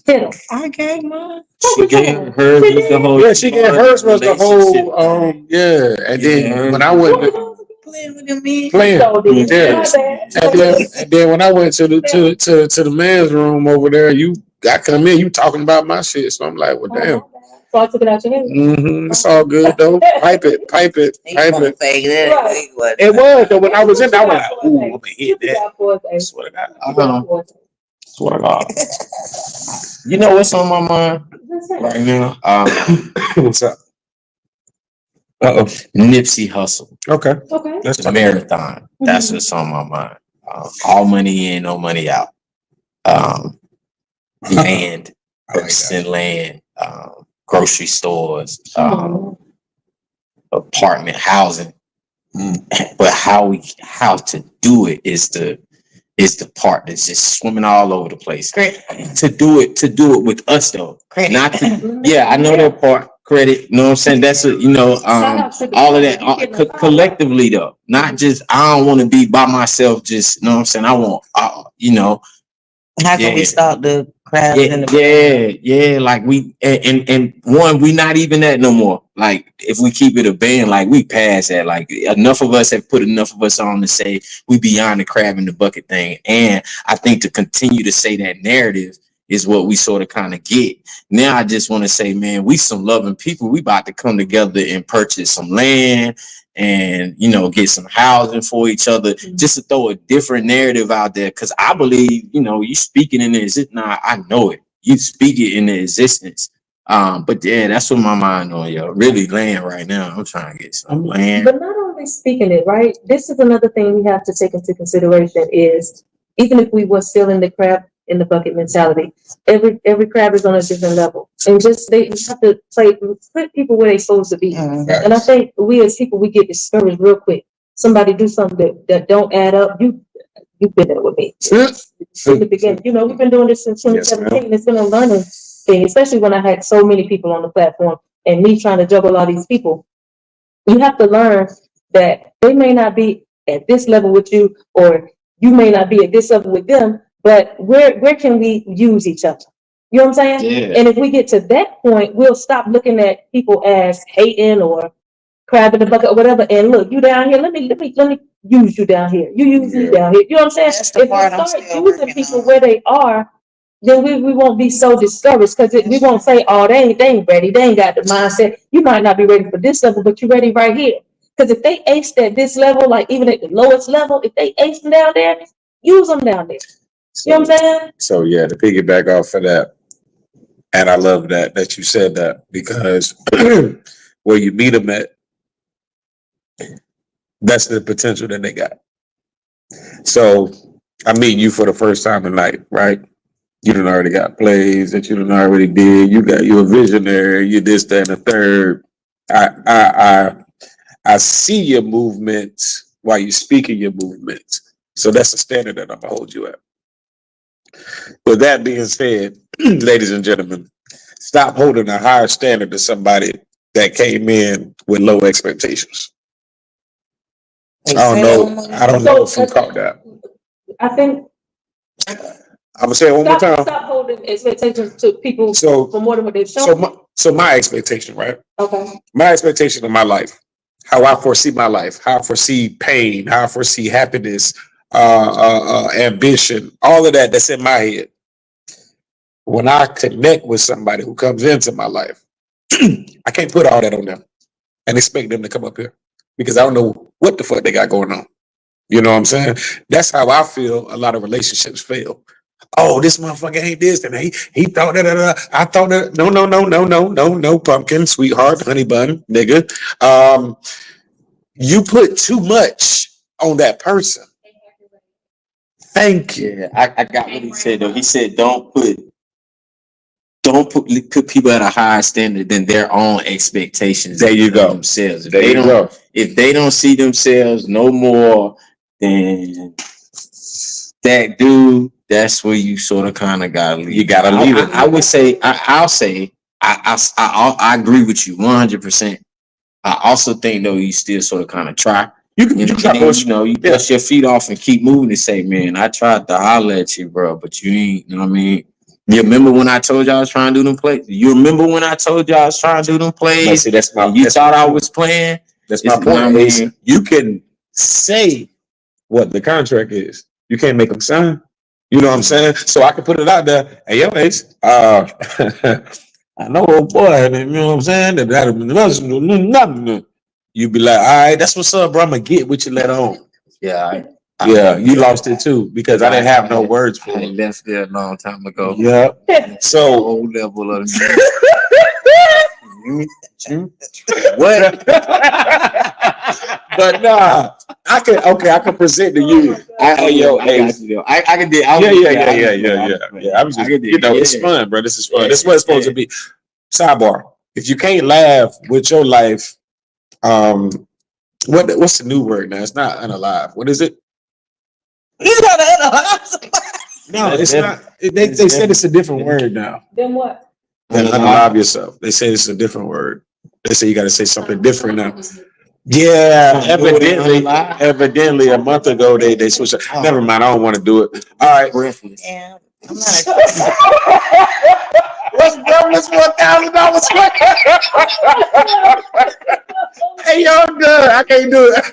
Speaker 3: fiddle.
Speaker 1: I gave mine. She gave hers was the whole.
Speaker 4: Yeah, she gave hers was the whole. And then when I went
Speaker 1: playing with them men.
Speaker 4: And then when I went to the men's room over there, you I come in, you talking about my shit. So I'm like, well, damn.
Speaker 3: So I took it out your head.
Speaker 4: It's all good though. Pipe it.
Speaker 2: He gonna fake that.
Speaker 3: Right.
Speaker 4: It was though. When I was in there, I was like, ooh, I'm gonna hit that.
Speaker 3: that.
Speaker 4: Swear to God.
Speaker 1: Swear to God. You know what's on my mind right now?
Speaker 4: What's up? Uh-oh.
Speaker 1: Nipsey Hussle.
Speaker 4: Okay.
Speaker 3: Okay.
Speaker 4: Let's
Speaker 1: The
Speaker 4: talk.
Speaker 1: marathon. That's what's on my mind. All money in, no money out. Land, purchasing land, grocery stores, apartment housing. But how to do it is the part that's just swimming all over the place. To do it with us though. Not to, yeah, I know that part. Credit, you know what I'm saying? That's all of that collectively though. Not just I don't want to be by myself, just you know what I'm saying? I want
Speaker 2: How can we stop the crabs in the
Speaker 1: like we and one, we not even that no more. Like if we keep it a band, like we past that. Like enough of us have put enough of us on to say we beyond the crab in the bucket thing. And I think to continue to say that narrative is what we sort of kind of get. Now I just want to say, man, we some loving people. We about to come together and purchase some land and, you know, get some housing for each other, just to throw a different narrative out there. Cause I believe, you know, you speaking in existence. Nah, I know it. You speak it into existence. But yeah, that's what my mind on, yo. Really land right now. I'm trying to get some land.
Speaker 3: But not only speaking it, right? This is another thing we have to take into consideration is even if we were still in the crab in the bucket mentality, every crab is on a different level. And just they have to put people where they're supposed to be. And I think we as people, we get discouraged real quick. Somebody do something that don't add up. You've been there with me. In the beginning, you know, we've been doing this since 2017. It's been a learning thing, especially when I had so many people on the platform and me trying to juggle all these people. You have to learn that they may not be at this level with you, or you may not be at this level with them, but where can we use each other? You know what I'm saying?
Speaker 1: Yeah.
Speaker 3: And if we get to that point, we'll stop looking at people as hating or crab in the bucket or whatever. And look, you down here, let me use you down here. You use me down here. You know what I'm saying?
Speaker 2: That's the
Speaker 3: If
Speaker 2: part
Speaker 3: we
Speaker 2: I'm
Speaker 3: start
Speaker 2: still
Speaker 3: using
Speaker 2: working
Speaker 3: people
Speaker 2: on.
Speaker 3: where they are, then we won't be so discouraged, because we won't say, oh, they ain't ready. They ain't got the mindset. You might not be ready for this level, but you're ready right here. Because if they aced at this level, like even at the lowest level, if they aced them down there, use them down there. You know what I'm saying?
Speaker 4: So yeah, to piggyback off of that, and I love that you said that, because where you meet them at, that's the potential that they got. So I meet you for the first time tonight, right? You done already got plays that you done already did. You're a visionary. You this, that, and the third. I see your movements while you speak in your movements. So that's the standard that I'm gonna hold you at. With that being said, ladies and gentlemen, stop holding a higher standard to somebody that came in with low expectations. I don't know if you caught that.
Speaker 3: I think
Speaker 4: I'm gonna say it one more time.
Speaker 3: stop holding expectations to people
Speaker 4: So
Speaker 3: for more than what they've shown.
Speaker 4: So my expectation, right?
Speaker 3: Okay.
Speaker 4: My expectation of my life, how I foresee my life, how I foresee pain, how I foresee happiness, ambition, all of that's in my head. When I connect with somebody who comes into my life, I can't put all that on them and expect them to come up here, because I don't know what the fuck they got going on. You know what I'm saying? That's how I feel a lot of relationships fail. Oh, this motherfucker ain't this, and he thought that. I thought that. No, pumpkin, sweetheart, honey bun, nigga. You put too much on that person. Thank you.
Speaker 1: Yeah, I got what he said though. He said don't put people at a higher standard than their own expectations.
Speaker 4: There you go.
Speaker 1: Themselves.
Speaker 4: If
Speaker 1: they don't see themselves no more than that dude, that's where you sort of kind of gotta leave.
Speaker 4: You gotta leave it.
Speaker 1: I would say I agree with you 100%. I also think though you still sort of kind of try. You dust your feet off and keep moving and say, man, I tried to holler at you, bro, but you ain't. You know what I mean? You remember when I told you I was trying to do them plays? You remember when I told you I was trying to do them plays?
Speaker 4: See, that's my.
Speaker 1: You thought I was playing.
Speaker 4: That's my point. You can say what the contract is. You can't make them sign. You know what I'm saying? So I can put it out there. Hey, yo, Ace, I know old boy, you know what I'm saying? You be like, all right, that's what's up, bro. I'm gonna get what you let on.
Speaker 1: Yeah.
Speaker 4: Yeah, you lost it too because I didn't have no words for
Speaker 1: I
Speaker 4: it.
Speaker 1: left there a long time ago.
Speaker 4: Yeah. So
Speaker 1: Whole level of what?
Speaker 4: but nah, I can present to you. Hey, yo,
Speaker 1: I got
Speaker 4: Ace.
Speaker 1: you. I can do.
Speaker 4: Yeah. I was just, it's fun, bro. This is fun. This is what it's supposed to be. Sidebar: if you can't laugh with your life, what's the new word now? It's not unalive. What is it?
Speaker 2: You gotta
Speaker 4: No, it's not. They said it's a different word now.
Speaker 3: Then what?
Speaker 4: Than unalive yourself. They say it's a different word. They say you got to say something different now. Yeah, evidently, a month ago they switched. Never mind. I don't want to do it. All right.
Speaker 2: Yeah, I'm not.
Speaker 4: What's breakfast $1,000? Hey, yo, I'm done. I can't do it.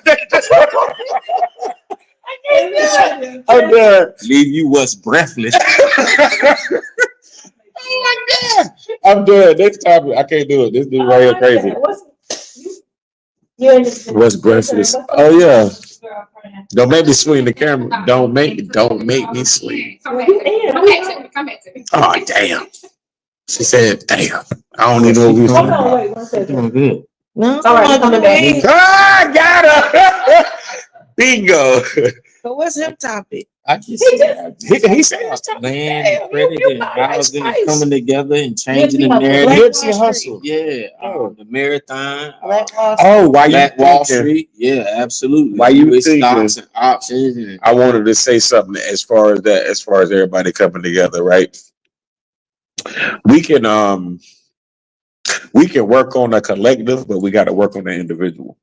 Speaker 4: I'm done.
Speaker 1: Leave you was breathless.
Speaker 4: Oh my God. I'm done. Next topic. I can't do it. This dude right here crazy. What's breakfast? Oh yeah. Don't make me swing the camera. Don't make me swing.
Speaker 5: Come back to me.
Speaker 4: Oh damn. She said, damn. I don't even know what we was
Speaker 3: Hold
Speaker 4: talking
Speaker 3: on,
Speaker 4: about.
Speaker 3: wait 1 second.
Speaker 1: Doing good.
Speaker 2: No,
Speaker 3: All right, coming back.
Speaker 4: Ah, got her. Bingo.
Speaker 2: So what's his topic?
Speaker 1: I just
Speaker 4: He said it's time.
Speaker 1: land, credit, and housing and coming together and changing the
Speaker 3: Nipsey
Speaker 1: narrative.
Speaker 2: Nipsey
Speaker 1: Hustle. Yeah. The marathon.
Speaker 2: Black Wall
Speaker 4: Oh, why you
Speaker 1: Black Wall
Speaker 4: thinking-
Speaker 1: Street. Yeah, absolutely.
Speaker 4: Why you
Speaker 1: With
Speaker 4: thinking-
Speaker 1: stocks and options and
Speaker 4: I wanted to say something as far as that, as far as everybody coming together, right? We can work on a collective, but we got to work on the individual.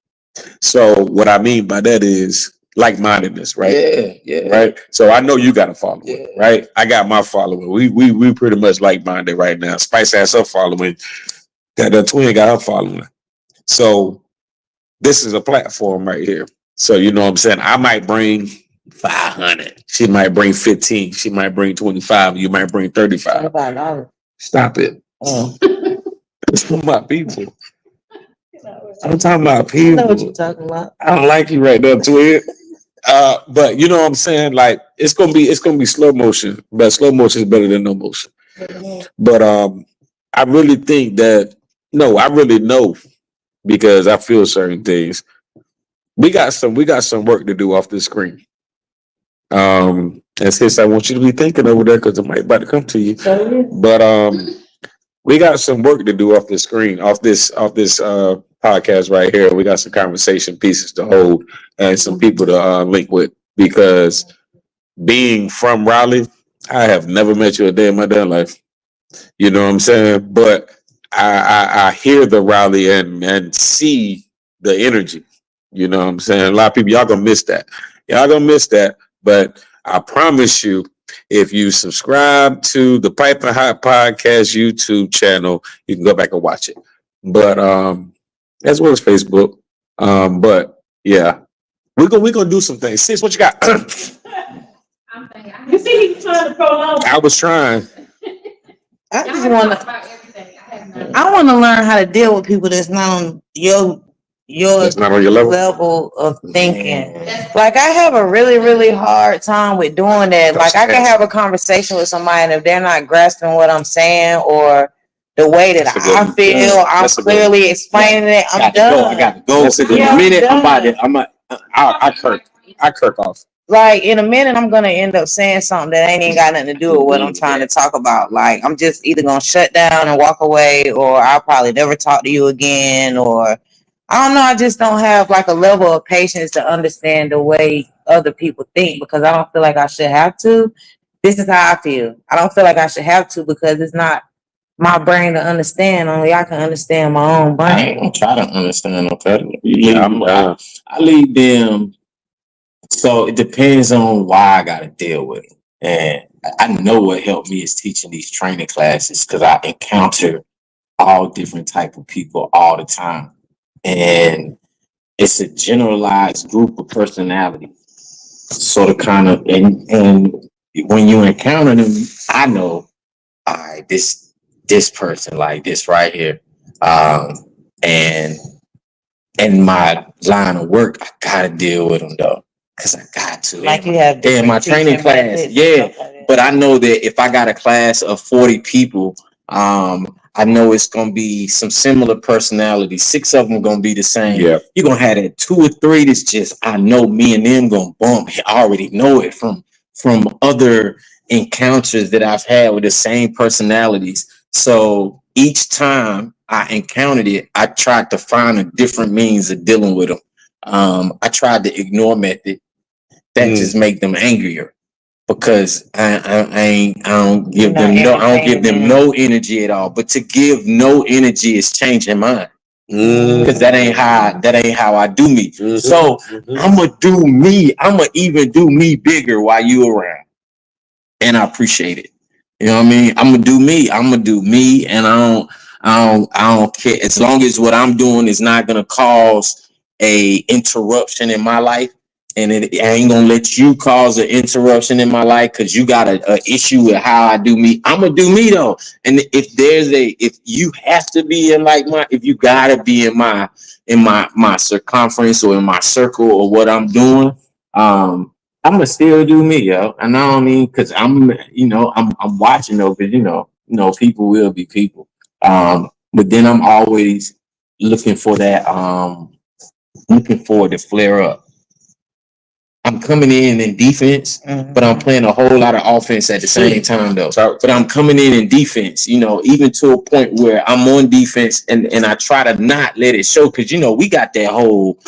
Speaker 4: So what I mean by that is like-mindedness, right?
Speaker 1: yeah.
Speaker 4: Right. So I know you got a following,
Speaker 1: Yeah.
Speaker 4: right? I got my following. We pretty much like-minded right now. Spice has her following. Got the twin got her following. So this is a platform right here. So you know what I'm saying? I might bring 500. She might bring 15. She might bring 25. You might bring 35.
Speaker 2: $25.
Speaker 4: Stop it. It's for my people. I'm talking about
Speaker 2: I know what
Speaker 4: people.
Speaker 2: you're talking about.
Speaker 4: I don't like you right now, twin. But you know what I'm saying? Like it's gonna be slow motion, but slow motion is better than no motion. But I really think that I really know because I feel certain things. We got some work to do off this screen. And sis, I want you to be thinking over there because it might about to come to you. But we got some work to do off the screen, off this podcast right here. We got some conversation pieces to hold and some people to link with because being from Raleigh, I have never met you a day in my damn life. You know what I'm saying? But I hear the Raleigh and see the energy. You know what I'm saying? A lot of people, y'all gonna miss that. Y'all gonna miss that. But I promise you, if you subscribe to the PipinHot Podcast YouTube channel, you can go back and watch it. But as well as Facebook. But yeah, we're gonna do some things. Sis, what you got?
Speaker 3: You see, he's trying to prolong.
Speaker 4: I was trying.
Speaker 2: I just want to. I want to learn how to deal with people that's not on your
Speaker 4: That's not on your level.
Speaker 2: of thinking. Like I have a really hard time with doing that. Like I can have a conversation with somebody and if they're not grasping what I'm saying or the way that I feel, I'm clearly explaining it. I'm done.
Speaker 1: I got to go.
Speaker 4: That's a good
Speaker 1: In a
Speaker 2: one.
Speaker 1: minute,
Speaker 2: I'm
Speaker 1: I'm about
Speaker 2: done.
Speaker 1: to.
Speaker 4: I kirk off.
Speaker 2: Like in a minute, I'm gonna end up saying something that ain't even got nothing to do with what I'm trying to talk about. Like I'm just either gonna shut down and walk away, or I'll probably never talk to you again, or I don't know. I just don't have like a level of patience to understand the way other people think because I don't feel like I should have to. This is how I feel. I don't feel like I should have to because it's not my brain to understand. Only I can understand my own
Speaker 1: I
Speaker 2: brain.
Speaker 1: ain't gonna try to understand. Okay,
Speaker 4: Yeah,
Speaker 1: I leave them. So it depends on why I got to deal with it. And I know what helped me is teaching these training classes because I encounter all different type of people all the time. And it's a generalized group of personality. Sort of kind of, and when you encounter them, I know, all right, this person like this right here, and in my line of work, I gotta deal with them though, cause I got to.
Speaker 2: Like you have
Speaker 1: in my training
Speaker 2: teaching
Speaker 1: class,
Speaker 2: methods and
Speaker 1: yeah.
Speaker 2: stuff like that.
Speaker 1: But I know that if I got a class of 40 people, I know it's gonna be some similar personalities. 6 of them gonna be the same.
Speaker 4: Yeah.
Speaker 1: You're gonna have that 2 or 3 that's just, I know me and them gonna bump. I already know it from other encounters that I've had with the same personalities. So each time I encountered it, I tried to find a different means of dealing with them. I tried the ignore method. That just make them angrier, because I don't give them no energy at all. But to give no energy is changing mine, because that ain't how I do me. So I'ma do me. I'ma even do me bigger while you around, and I appreciate it. You know what I mean? I'm gonna do me, and I don't care, as long as what I'm doing is not gonna cause a interruption in my life, and I ain't gonna let you cause an interruption in my life because you got a issue with how I do me. I'm gonna do me though, and if you have to be in if you gotta be in my circumference or in my circle or what I'm doing, I'm gonna still do me, yo. And I don't mean, because I'm watching though, because people will be people. But then I'm always looking for that, looking forward to flare up. I'm coming in defense, but I'm playing a whole lot of offense at the same time though. But I'm coming in defense, even to a point where I'm on defense, and I try to not let it show, because we got that whole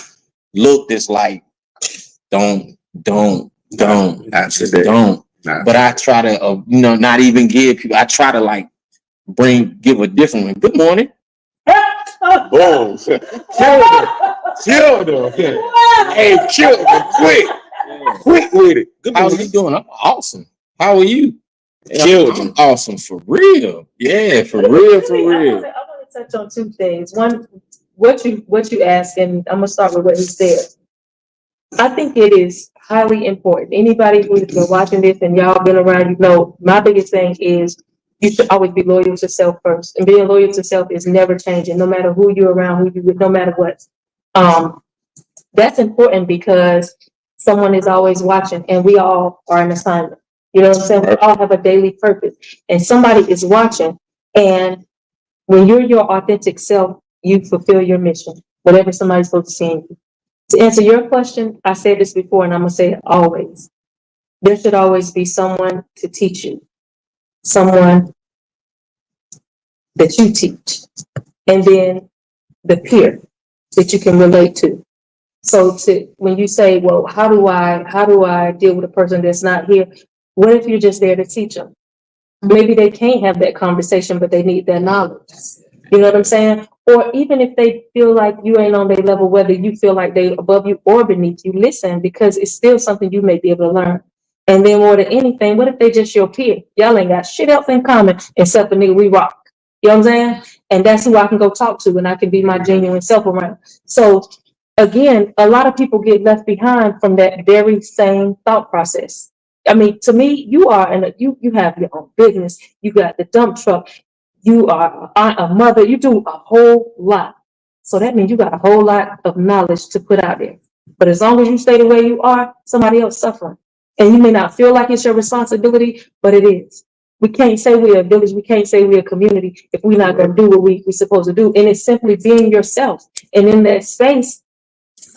Speaker 1: look that's like, don't. Nah. But I try to, not even give people. I try to give a different one. Good morning. Boom. Kill them. Hey, kill them quick with it. Good morning. How are you doing? I'm awesome. How are you? I'm awesome for real. Yeah, for real.
Speaker 3: I want to touch on 2 things. One, what you asked, and I'm gonna start with what he said. I think it is highly important. Anybody who's been watching this and y'all been around, my biggest thing is you should always be loyal to self first. And being loyal to self is never changing, no matter who you're around, who you with, no matter what. That's important because someone is always watching, and we all are an assignment. You know what I'm saying? We all have a daily purpose, and somebody is watching. And when you're your authentic self, you fulfill your mission, whatever somebody's supposed to see in you. To answer your question, I said this before, and I'm gonna say it always. There should always be someone to teach you, someone that you teach, and then the peer that you can relate to. So when you say, well, how do I deal with a person that's not here? What if you're just there to teach them? Maybe they can't have that conversation, but they need that knowledge. You know what I'm saying? Or even if they feel like you ain't on their level, whether you feel like they above you or beneath you, listen, because it's still something you may be able to learn. And then more than anything, what if they just your peer? Y'all ain't got shit else in common except for nigga, we rock. You know what I'm saying? And that's who I can go talk to, and I can be my genuine self around. So again, a lot of people get left behind from that very same thought process. I mean, to me, you have your own business. You got the dump truck. You are a mother. You do a whole lot. So that means you got a whole lot of knowledge to put out there. But as long as you stay the way you are, somebody else suffering. And you may not feel like it's your responsibility, but it is. We can't say we're a village. We can't say we're a community if we're not going to do what we're supposed to do. And it's simply being yourself. And in that space,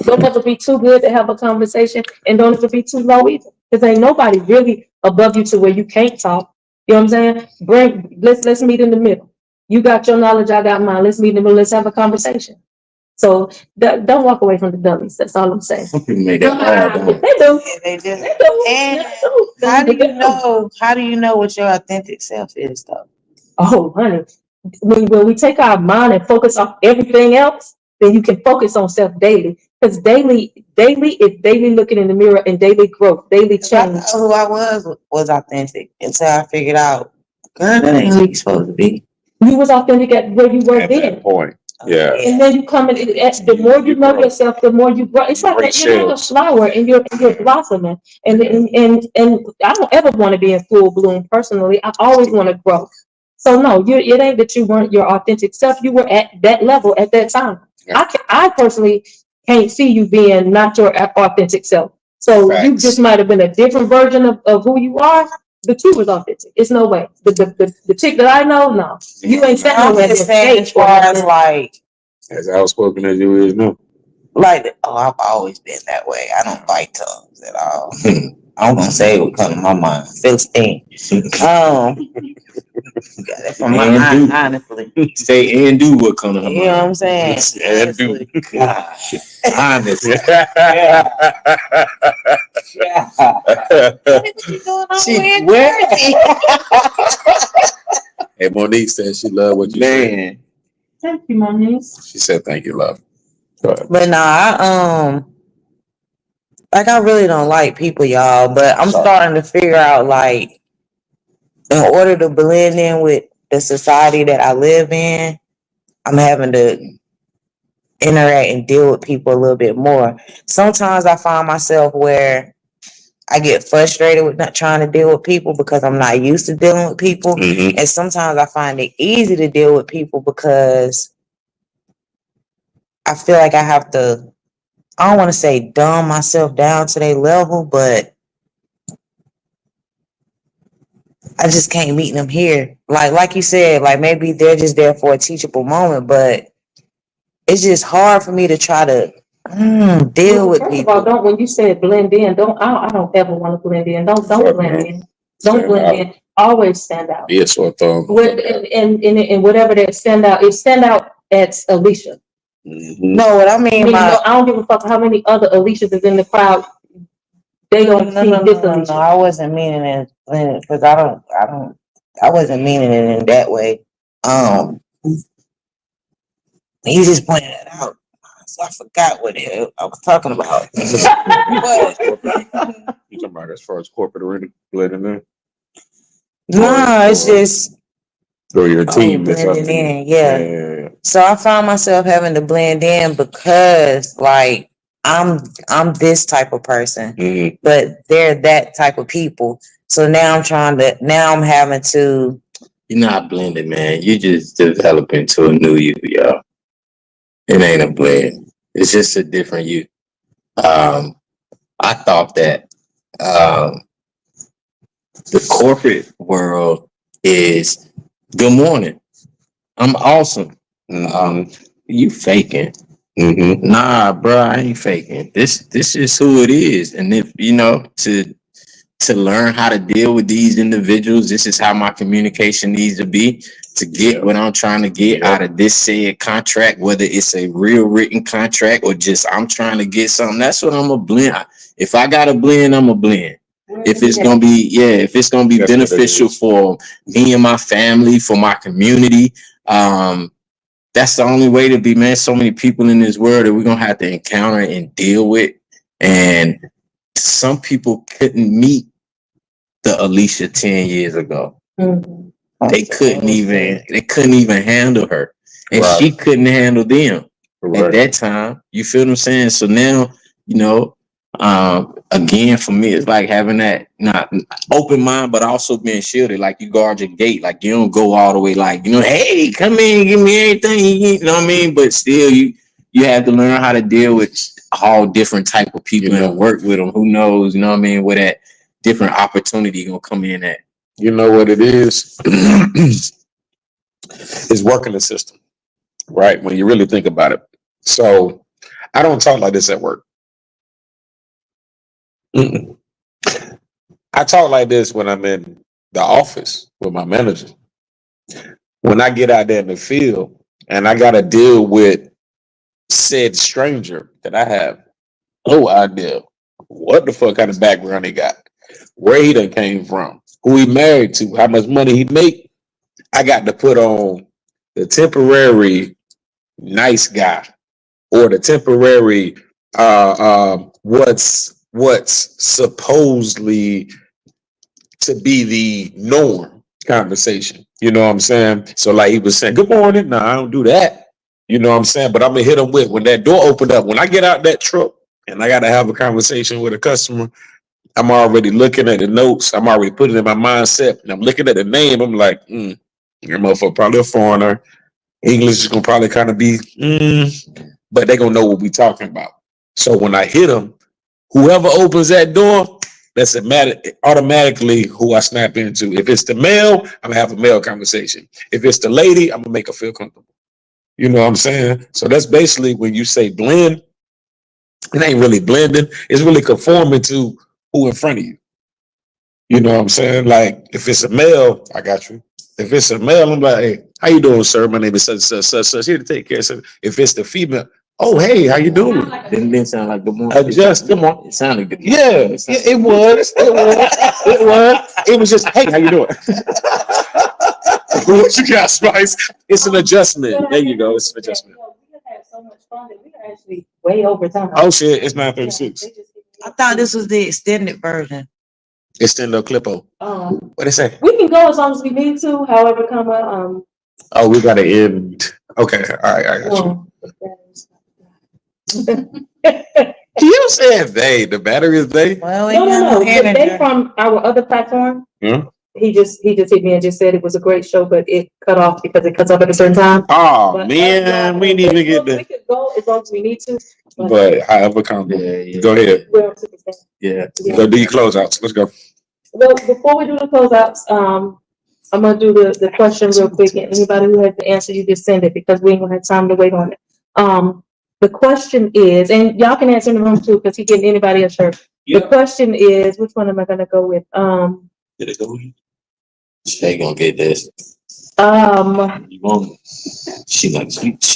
Speaker 3: don't ever be too good to have a conversation, and don't ever be too low either. Because ain't nobody really above you to where you can't talk. You know what I'm saying? Let's meet in the middle. You got your knowledge, I got mine. Let's meet in the middle. Let's have a conversation. So don't walk away from the dummies. That's all I'm saying.
Speaker 1: Some people make that hard.
Speaker 2: They do. Yeah, they do. And how do you know what your authentic self is, though?
Speaker 3: Oh, honey, when we take our mind and focus on everything else, then you can focus on self daily. Because daily is daily looking in the mirror and daily growth, daily change.
Speaker 2: Who I was authentic until I figured out, girl, that ain't who you supposed to be.
Speaker 3: You was authentic at where you were then.
Speaker 4: Point. Yeah.
Speaker 3: And then you come in, the more you know yourself, the more you grow. It's like you're like a flower and you're blossoming. And I don't ever want to be in full bloom personally. I always want to grow. So no, it ain't that you weren't your authentic self. You were at that level at that time.
Speaker 4: Yeah.
Speaker 3: I personally can't see you being not your authentic self. So you just might have been a different version of who you are, but you was authentic. It's no way. The chick that I know, no. You ain't sat
Speaker 2: I'm
Speaker 3: nowhere
Speaker 2: just saying, as far as like,
Speaker 4: As outspoken as you is now.
Speaker 2: I've always been that way. I don't bite tongues at all. I'm gonna say what comes to my mind. 16. Got it from my mind, honestly.
Speaker 1: Say and do what comes to her
Speaker 2: You know what I'm saying?
Speaker 1: And do.
Speaker 2: Honestly.
Speaker 1: Honestly.
Speaker 4: Hey, Monique said she loved what you said.
Speaker 3: Thank you, my niece.
Speaker 4: She said, "Thank you, love."
Speaker 2: But nah, I really don't like people, y'all. But I'm starting to figure out, like, in order to blend in with the society that I live in, I'm having to interact and deal with people a little bit more. Sometimes I find myself where I get frustrated with not trying to deal with people because I'm not used to dealing with people.
Speaker 4: Mm-hmm.
Speaker 2: And sometimes I find it easy to deal with people because I feel like I have to, I don't want to say dumb myself down to their level, but I just can't meet them here. Like you said, like maybe they're just there for a teachable moment, but it's just hard for me to try to deal with
Speaker 3: First
Speaker 2: people.
Speaker 3: of all, when you said blend in, I don't ever want to blend in. Don't blend in. Don't blend in. Always stand out.
Speaker 4: Be a sore thumb.
Speaker 3: And whatever that stand out as Alicia.
Speaker 2: No, what I mean by
Speaker 3: I don't give a fuck how many other Alicias is in the crowd. They don't see this Alicia.
Speaker 2: No, I wasn't meaning it because I wasn't meaning it in that way. He just pointed it out. So I forgot what I was talking about.
Speaker 4: You talking about as far as corporate already blending in?
Speaker 2: No, it's just
Speaker 4: Or your team
Speaker 2: blending in, yeah. So I found myself having to blend in because like I'm this type of person, but they're that type of people. So now I'm having to.
Speaker 1: You're not blending, man. You just develop into a new you, y'all. It ain't a blend. It's just a different you. I thought that the corporate world is good morning. I'm awesome. You faking. Nah, bro, I ain't faking. This is who it is. And if to learn how to deal with these individuals, this is how my communication needs to be to get what I'm trying to get out of this said contract, whether it's a real written contract or just I'm trying to get something. That's what I'm a blend. If I got a blend, I'm a blend. If it's gonna be beneficial for me and my family, for my community, that's the only way to be, man. So many people in this world that we're gonna have to encounter and deal with, and some people couldn't meet the Alicia 10 years ago. They couldn't even handle her, and she couldn't handle them at that time. You feel what I'm saying? So now, again, for me, it's like having that not open mind, but also being shielded. Like you guard your gate, like you don't go all the way, like hey, come in, give me everything. You know what I mean? But still, you have to learn how to deal with all different type of people and work with them. Who knows? You know what I mean? Where that different opportunity gonna come in at.
Speaker 4: You know what it is? It's working the system, right? When you really think about it. So I don't talk like this at work. I talk like this when I'm in the office with my manager. When I get out there in the field and I got to deal with said stranger that I have no idea what the fuck kind of background he got, where he done came from, who he married to, how much money he make. I got to put on the temporary nice guy or the temporary what's supposedly to be the norm conversation. You know what I'm saying? So like he was saying, good morning. No, I don't do that. You know what I'm saying? But I'm gonna hit them with when that door opened up. When I get out that truck and I gotta have a conversation with a customer, I'm already looking at the notes. I'm already putting it in my mindset, and I'm looking at the name. I'm like, your motherfucker probably a foreigner. English is gonna probably kind of be, but they gonna know what we talking about. So when I hit them, whoever opens that door, that's automatically who I snap into. If it's the male, I'm gonna have a male conversation. If it's the lady, I'm gonna make her feel comfortable. You know what I'm saying? So that's basically when you say blend, it ain't really blending. It's really conforming to who in front of you. You know what I'm saying? Like if it's a male, I got you. If it's a male, I'm like, hey, how you doing, sir? My name is such. Here to take care of something. If it's the female, oh, hey, how you doing?
Speaker 1: Didn't sound like good morning.
Speaker 4: Adjust. Come on.
Speaker 1: It sounded good.
Speaker 4: Yeah, it was. It was just, hey, how you doing? What you got, Spice? It's an adjustment. There you go. It's an adjustment.
Speaker 3: We have so much fun that we are actually way over time.
Speaker 4: Oh shit, it's 9:36.
Speaker 2: I thought this was the extended version.
Speaker 4: Extend the clipo. What they say?
Speaker 3: We can go as long as we need to, however,
Speaker 4: Oh, we gotta end. Okay, all right, I got you. You said they. The battery is they.
Speaker 2: Well,
Speaker 3: No. They from our other platform.
Speaker 4: Yeah.
Speaker 3: He just hit me and just said it was a great show, but it cut off because it cuts off at a certain time.
Speaker 4: Oh
Speaker 3: But
Speaker 4: man, we didn't even get
Speaker 3: we
Speaker 4: the.
Speaker 3: could go as long as we need to.
Speaker 4: But however, come.
Speaker 1: Yeah.
Speaker 4: Go ahead.
Speaker 3: We're up to the same.
Speaker 1: Yeah.
Speaker 4: Go do your closeouts. Let's go.
Speaker 3: Well, before we do the closeouts, I'm gonna do the question real quick, and anybody who has the answer, you just send it because we ain't gonna have time to wait on it. The question is, and y'all can answer in the room too, because he getting anybody a shirt.
Speaker 4: Yeah.
Speaker 3: The question is, which one am I gonna go with?
Speaker 4: Did it go?
Speaker 1: She ain't gonna get this.
Speaker 3: Um,
Speaker 1: You won't. She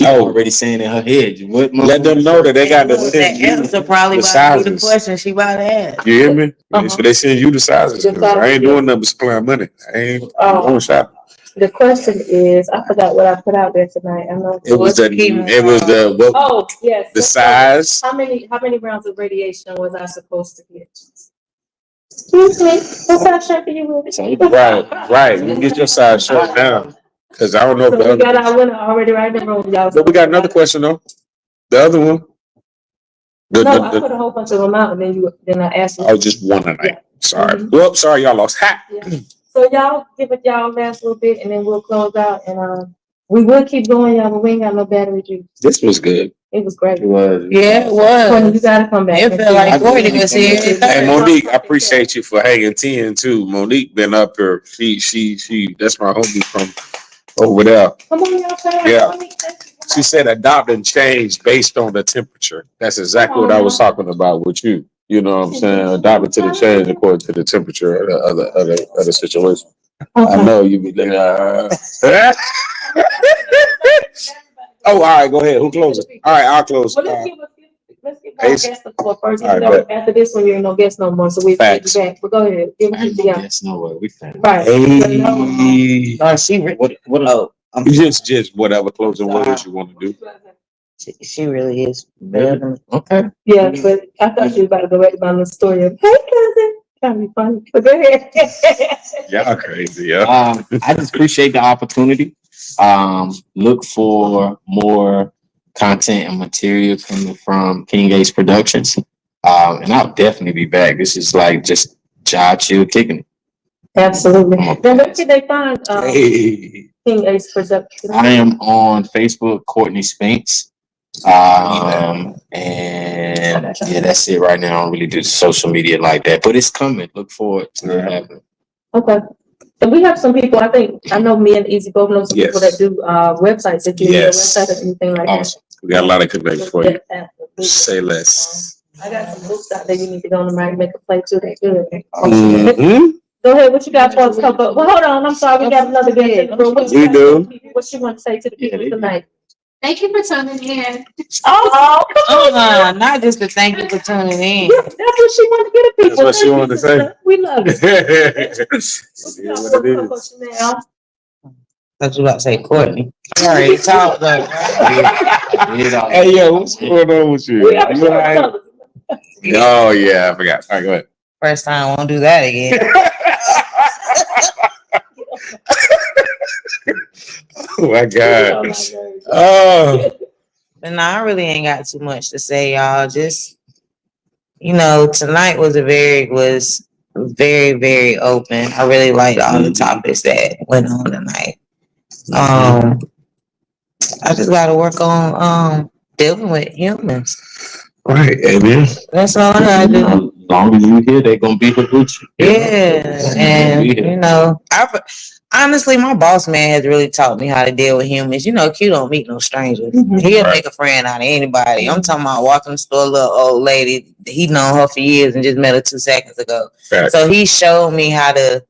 Speaker 1: already saying in her head. What?
Speaker 4: Let them know that they got the
Speaker 2: That answer probably
Speaker 4: the
Speaker 2: about to be the
Speaker 4: sizes.
Speaker 2: question she about to ask.
Speaker 4: You hear me?
Speaker 3: Uh-huh.
Speaker 4: So they send you the sizes.
Speaker 3: The
Speaker 4: 'Cause I
Speaker 3: sizes,
Speaker 4: ain't doing nothing but supplying money. I ain't going shop.
Speaker 3: the question is, I forgot what I put out there tonight. I know.
Speaker 4: It was the what,
Speaker 3: Oh, yes.
Speaker 4: the size.
Speaker 3: How many rounds of radiation was I supposed to get? Excuse me, what size shirt do you wear?
Speaker 4: Right. You get your size shirt down. Cause I don't know if
Speaker 3: So
Speaker 4: the
Speaker 3: we got
Speaker 4: other.
Speaker 3: our winner already right in the room, y'all.
Speaker 4: But we got another question though. The other one.
Speaker 3: No, I put a whole bunch of them out and then I asked you.
Speaker 4: Oh, just one tonight.
Speaker 3: Yeah.
Speaker 4: Sorry.
Speaker 3: Mhm.
Speaker 4: Well, sorry, y'all lost. Ha!
Speaker 3: Yeah. So y'all give it y'all last little bit and then we'll close out and we will keep going, y'all, but we ain't got no battery juice.
Speaker 4: This was good.
Speaker 3: It was great.
Speaker 1: It was.
Speaker 2: Yeah, it
Speaker 3: Courtney, you
Speaker 2: was.
Speaker 3: gotta come back.
Speaker 2: It felt like Courtney was here.
Speaker 4: Hey, Monique, I appreciate you for hanging 10 too. Monique been up here. She that's my homie from over there.
Speaker 3: Come on, y'all.
Speaker 4: Yeah. She said adopt and change based on the temperature. That's exactly what I was talking about with you. You know what I'm saying? Adopt it to the change according to the temperature of the other situation. I know you be like, oh, all right, go ahead. Who closes? All right, I'll close.
Speaker 3: Well, let's give our guest the floor first.
Speaker 4: All right,
Speaker 3: You know, after this one, you ain't no guest no more, so we'll take you
Speaker 4: Facts.
Speaker 3: back. But go ahead. Give
Speaker 1: I
Speaker 3: it
Speaker 1: ain't
Speaker 3: to
Speaker 1: gonna
Speaker 3: y'all.
Speaker 1: guess no way. We can.
Speaker 3: Right.
Speaker 4: Hey.
Speaker 2: No, she
Speaker 1: What?
Speaker 4: Just whatever closing words you want to do.
Speaker 2: she really is.
Speaker 1: Okay.
Speaker 3: Yeah, but I thought you were about to go back to my little story of, hey, cousin. Trying to be funny. But go ahead.
Speaker 4: Y'all crazy, yeah.
Speaker 1: I just appreciate the opportunity. Look for more content and material coming from King Ace Productions. And I'll definitely be back. This is like just job chill kicking it.
Speaker 3: Absolutely. Then where can they find
Speaker 4: Hey.
Speaker 3: King Ace Productions?
Speaker 1: I am on Facebook, Courtney Spinks. And yeah, that's it right now. I don't really do social media like that, but it's coming. Look forward to it happening.
Speaker 3: Okay. And we have some people, I know me and Easy both know some people that do websites. If you need a website or anything like that.
Speaker 1: Awesome.
Speaker 4: We got a lot of connections for you.
Speaker 3: Absolutely.
Speaker 4: Say less.
Speaker 3: I got some books out there you need to go on the market, make a play too. They good.
Speaker 4: Mhm.
Speaker 3: Go ahead. What you got for us? Well, hold on. I'm sorry. We got another guest in the room. What you
Speaker 4: We
Speaker 3: got
Speaker 4: do.
Speaker 3: for the people? What you want to say to the people tonight?
Speaker 5: Thank you for tuning in.
Speaker 3: Oh, come on.
Speaker 2: Not just to thank you for tuning in.
Speaker 3: Yeah, that's what she wanted to get to people.
Speaker 4: That's what she wanted to say.
Speaker 3: We love it.
Speaker 4: Yeah, what it is.
Speaker 3: Now.
Speaker 2: That's what I say, Courtney. You already talked though.
Speaker 4: Hey, yo, what's going on with you?
Speaker 3: We are
Speaker 4: You all right?
Speaker 3: so-
Speaker 4: Oh, yeah, I forgot. All right, go ahead.
Speaker 2: First time, I won't do that again.
Speaker 4: Oh my God.
Speaker 3: Oh, my God.
Speaker 4: Oh,
Speaker 2: And I really ain't got too much to say, y'all. Just, tonight was very, very open. I really liked all the topics that went on tonight. I just gotta work on dealing with humans.
Speaker 4: right, amen.
Speaker 2: That's all I gotta do.
Speaker 1: As long as you here, they gonna be the Gucci.
Speaker 2: Yeah, and honestly, my boss man has really taught me how to deal with humans. Q don't meet no strangers. He'll make a friend out of anybody. I'm talking about walking to a little old lady. He known her for years and just met her 2 seconds ago.
Speaker 4: Right.
Speaker 2: So he showed me how to.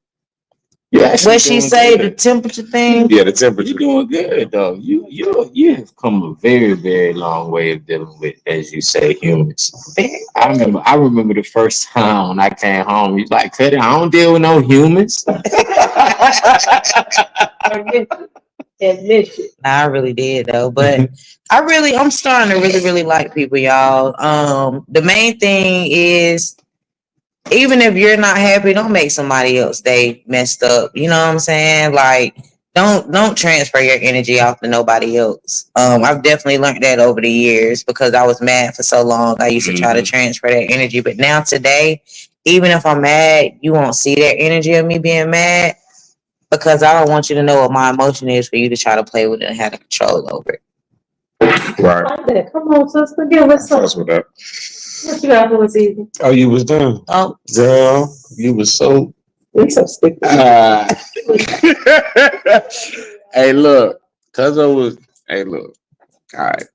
Speaker 1: Yeah,
Speaker 2: What she say? The temperature thing.
Speaker 4: Yeah, the temperature.
Speaker 1: you're doing good though. You have come a very, very long way of dealing with, as you say, humans. I remember the first time when I came home. He's like, "Cuddy, I don't deal with no humans."
Speaker 3: Admit it.
Speaker 2: I really did though, but I'm starting to really, really like people, y'all. The main thing is, even if you're not happy, don't make somebody else day messed up. You know what I'm saying? Like, don't transfer your energy off to nobody else. I've definitely learned that over the years because I was mad for so long. I used to try to transfer that energy, but now today, even if I'm mad, you won't see that energy of me being mad because I don't want you to know what my emotion is for you to try to play with it and have the control over it.
Speaker 4: Right.
Speaker 3: Like that. Come on, sister. Give us some.
Speaker 4: Fuss with that.
Speaker 3: What you got for us, Easy?
Speaker 4: Oh, you was done.
Speaker 2: Oh,
Speaker 4: Girl, you was so.
Speaker 3: We so stupid.
Speaker 4: Hey, look. Hey, look. All right.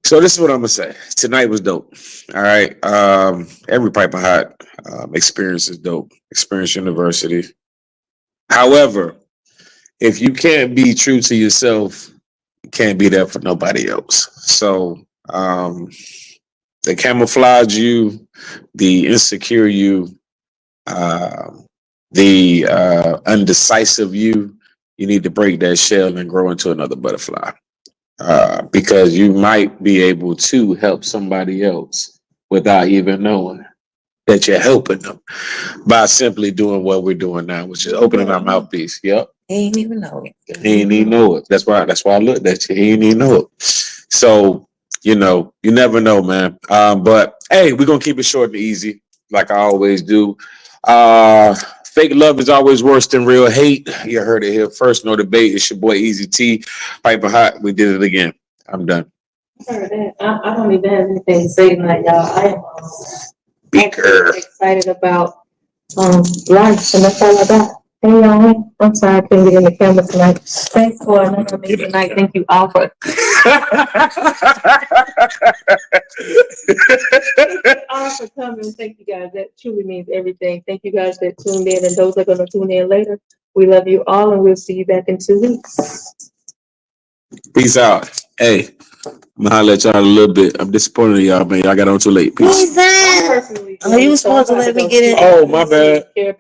Speaker 4: So this is what I'm gonna say. Tonight was dope. All right. Every PipinHot experience is dope. Experience University. However, if you can't be true to yourself, you can't be there for nobody else. So the camouflage you, the insecure you, the undecisive you need to break that shell and grow into another butterfly. Because you might be able to help somebody else without even knowing that you're helping them by simply doing what we're doing now, which is opening our mouthpiece. Yep.
Speaker 2: he ain't even know it.
Speaker 4: He ain't even know it. That's why I looked at you. He ain't even know it. So, you never know, man. But hey, we're gonna keep it short and easy, like I always do. Fake love is always worse than real hate. You heard it here first. No debate. It's your boy Easy T. PipinHot. We did it again. I'm done.
Speaker 3: I don't even have anything to say tonight, y'all. I am
Speaker 4: Beaker.
Speaker 3: excited about life, and that's all I got. Hey, y'all. I'm sorry I couldn't get in the camera tonight. Thanks for another amazing night. Thank you all for coming. Thank you guys. That truly means everything. Thank you guys that tuned in and those that are going to tune in later. We love you all, and we'll see you back in 2 weeks.
Speaker 4: Peace out. Hey, I'm gonna holler at y'all a little bit. I'm disappointed in y'all, man. Y'all got on too late. Peace.
Speaker 2: Who's that?
Speaker 3: Personally,
Speaker 2: Oh, you was supposed to let me get it.
Speaker 4: Oh, my bad.
Speaker 3: care about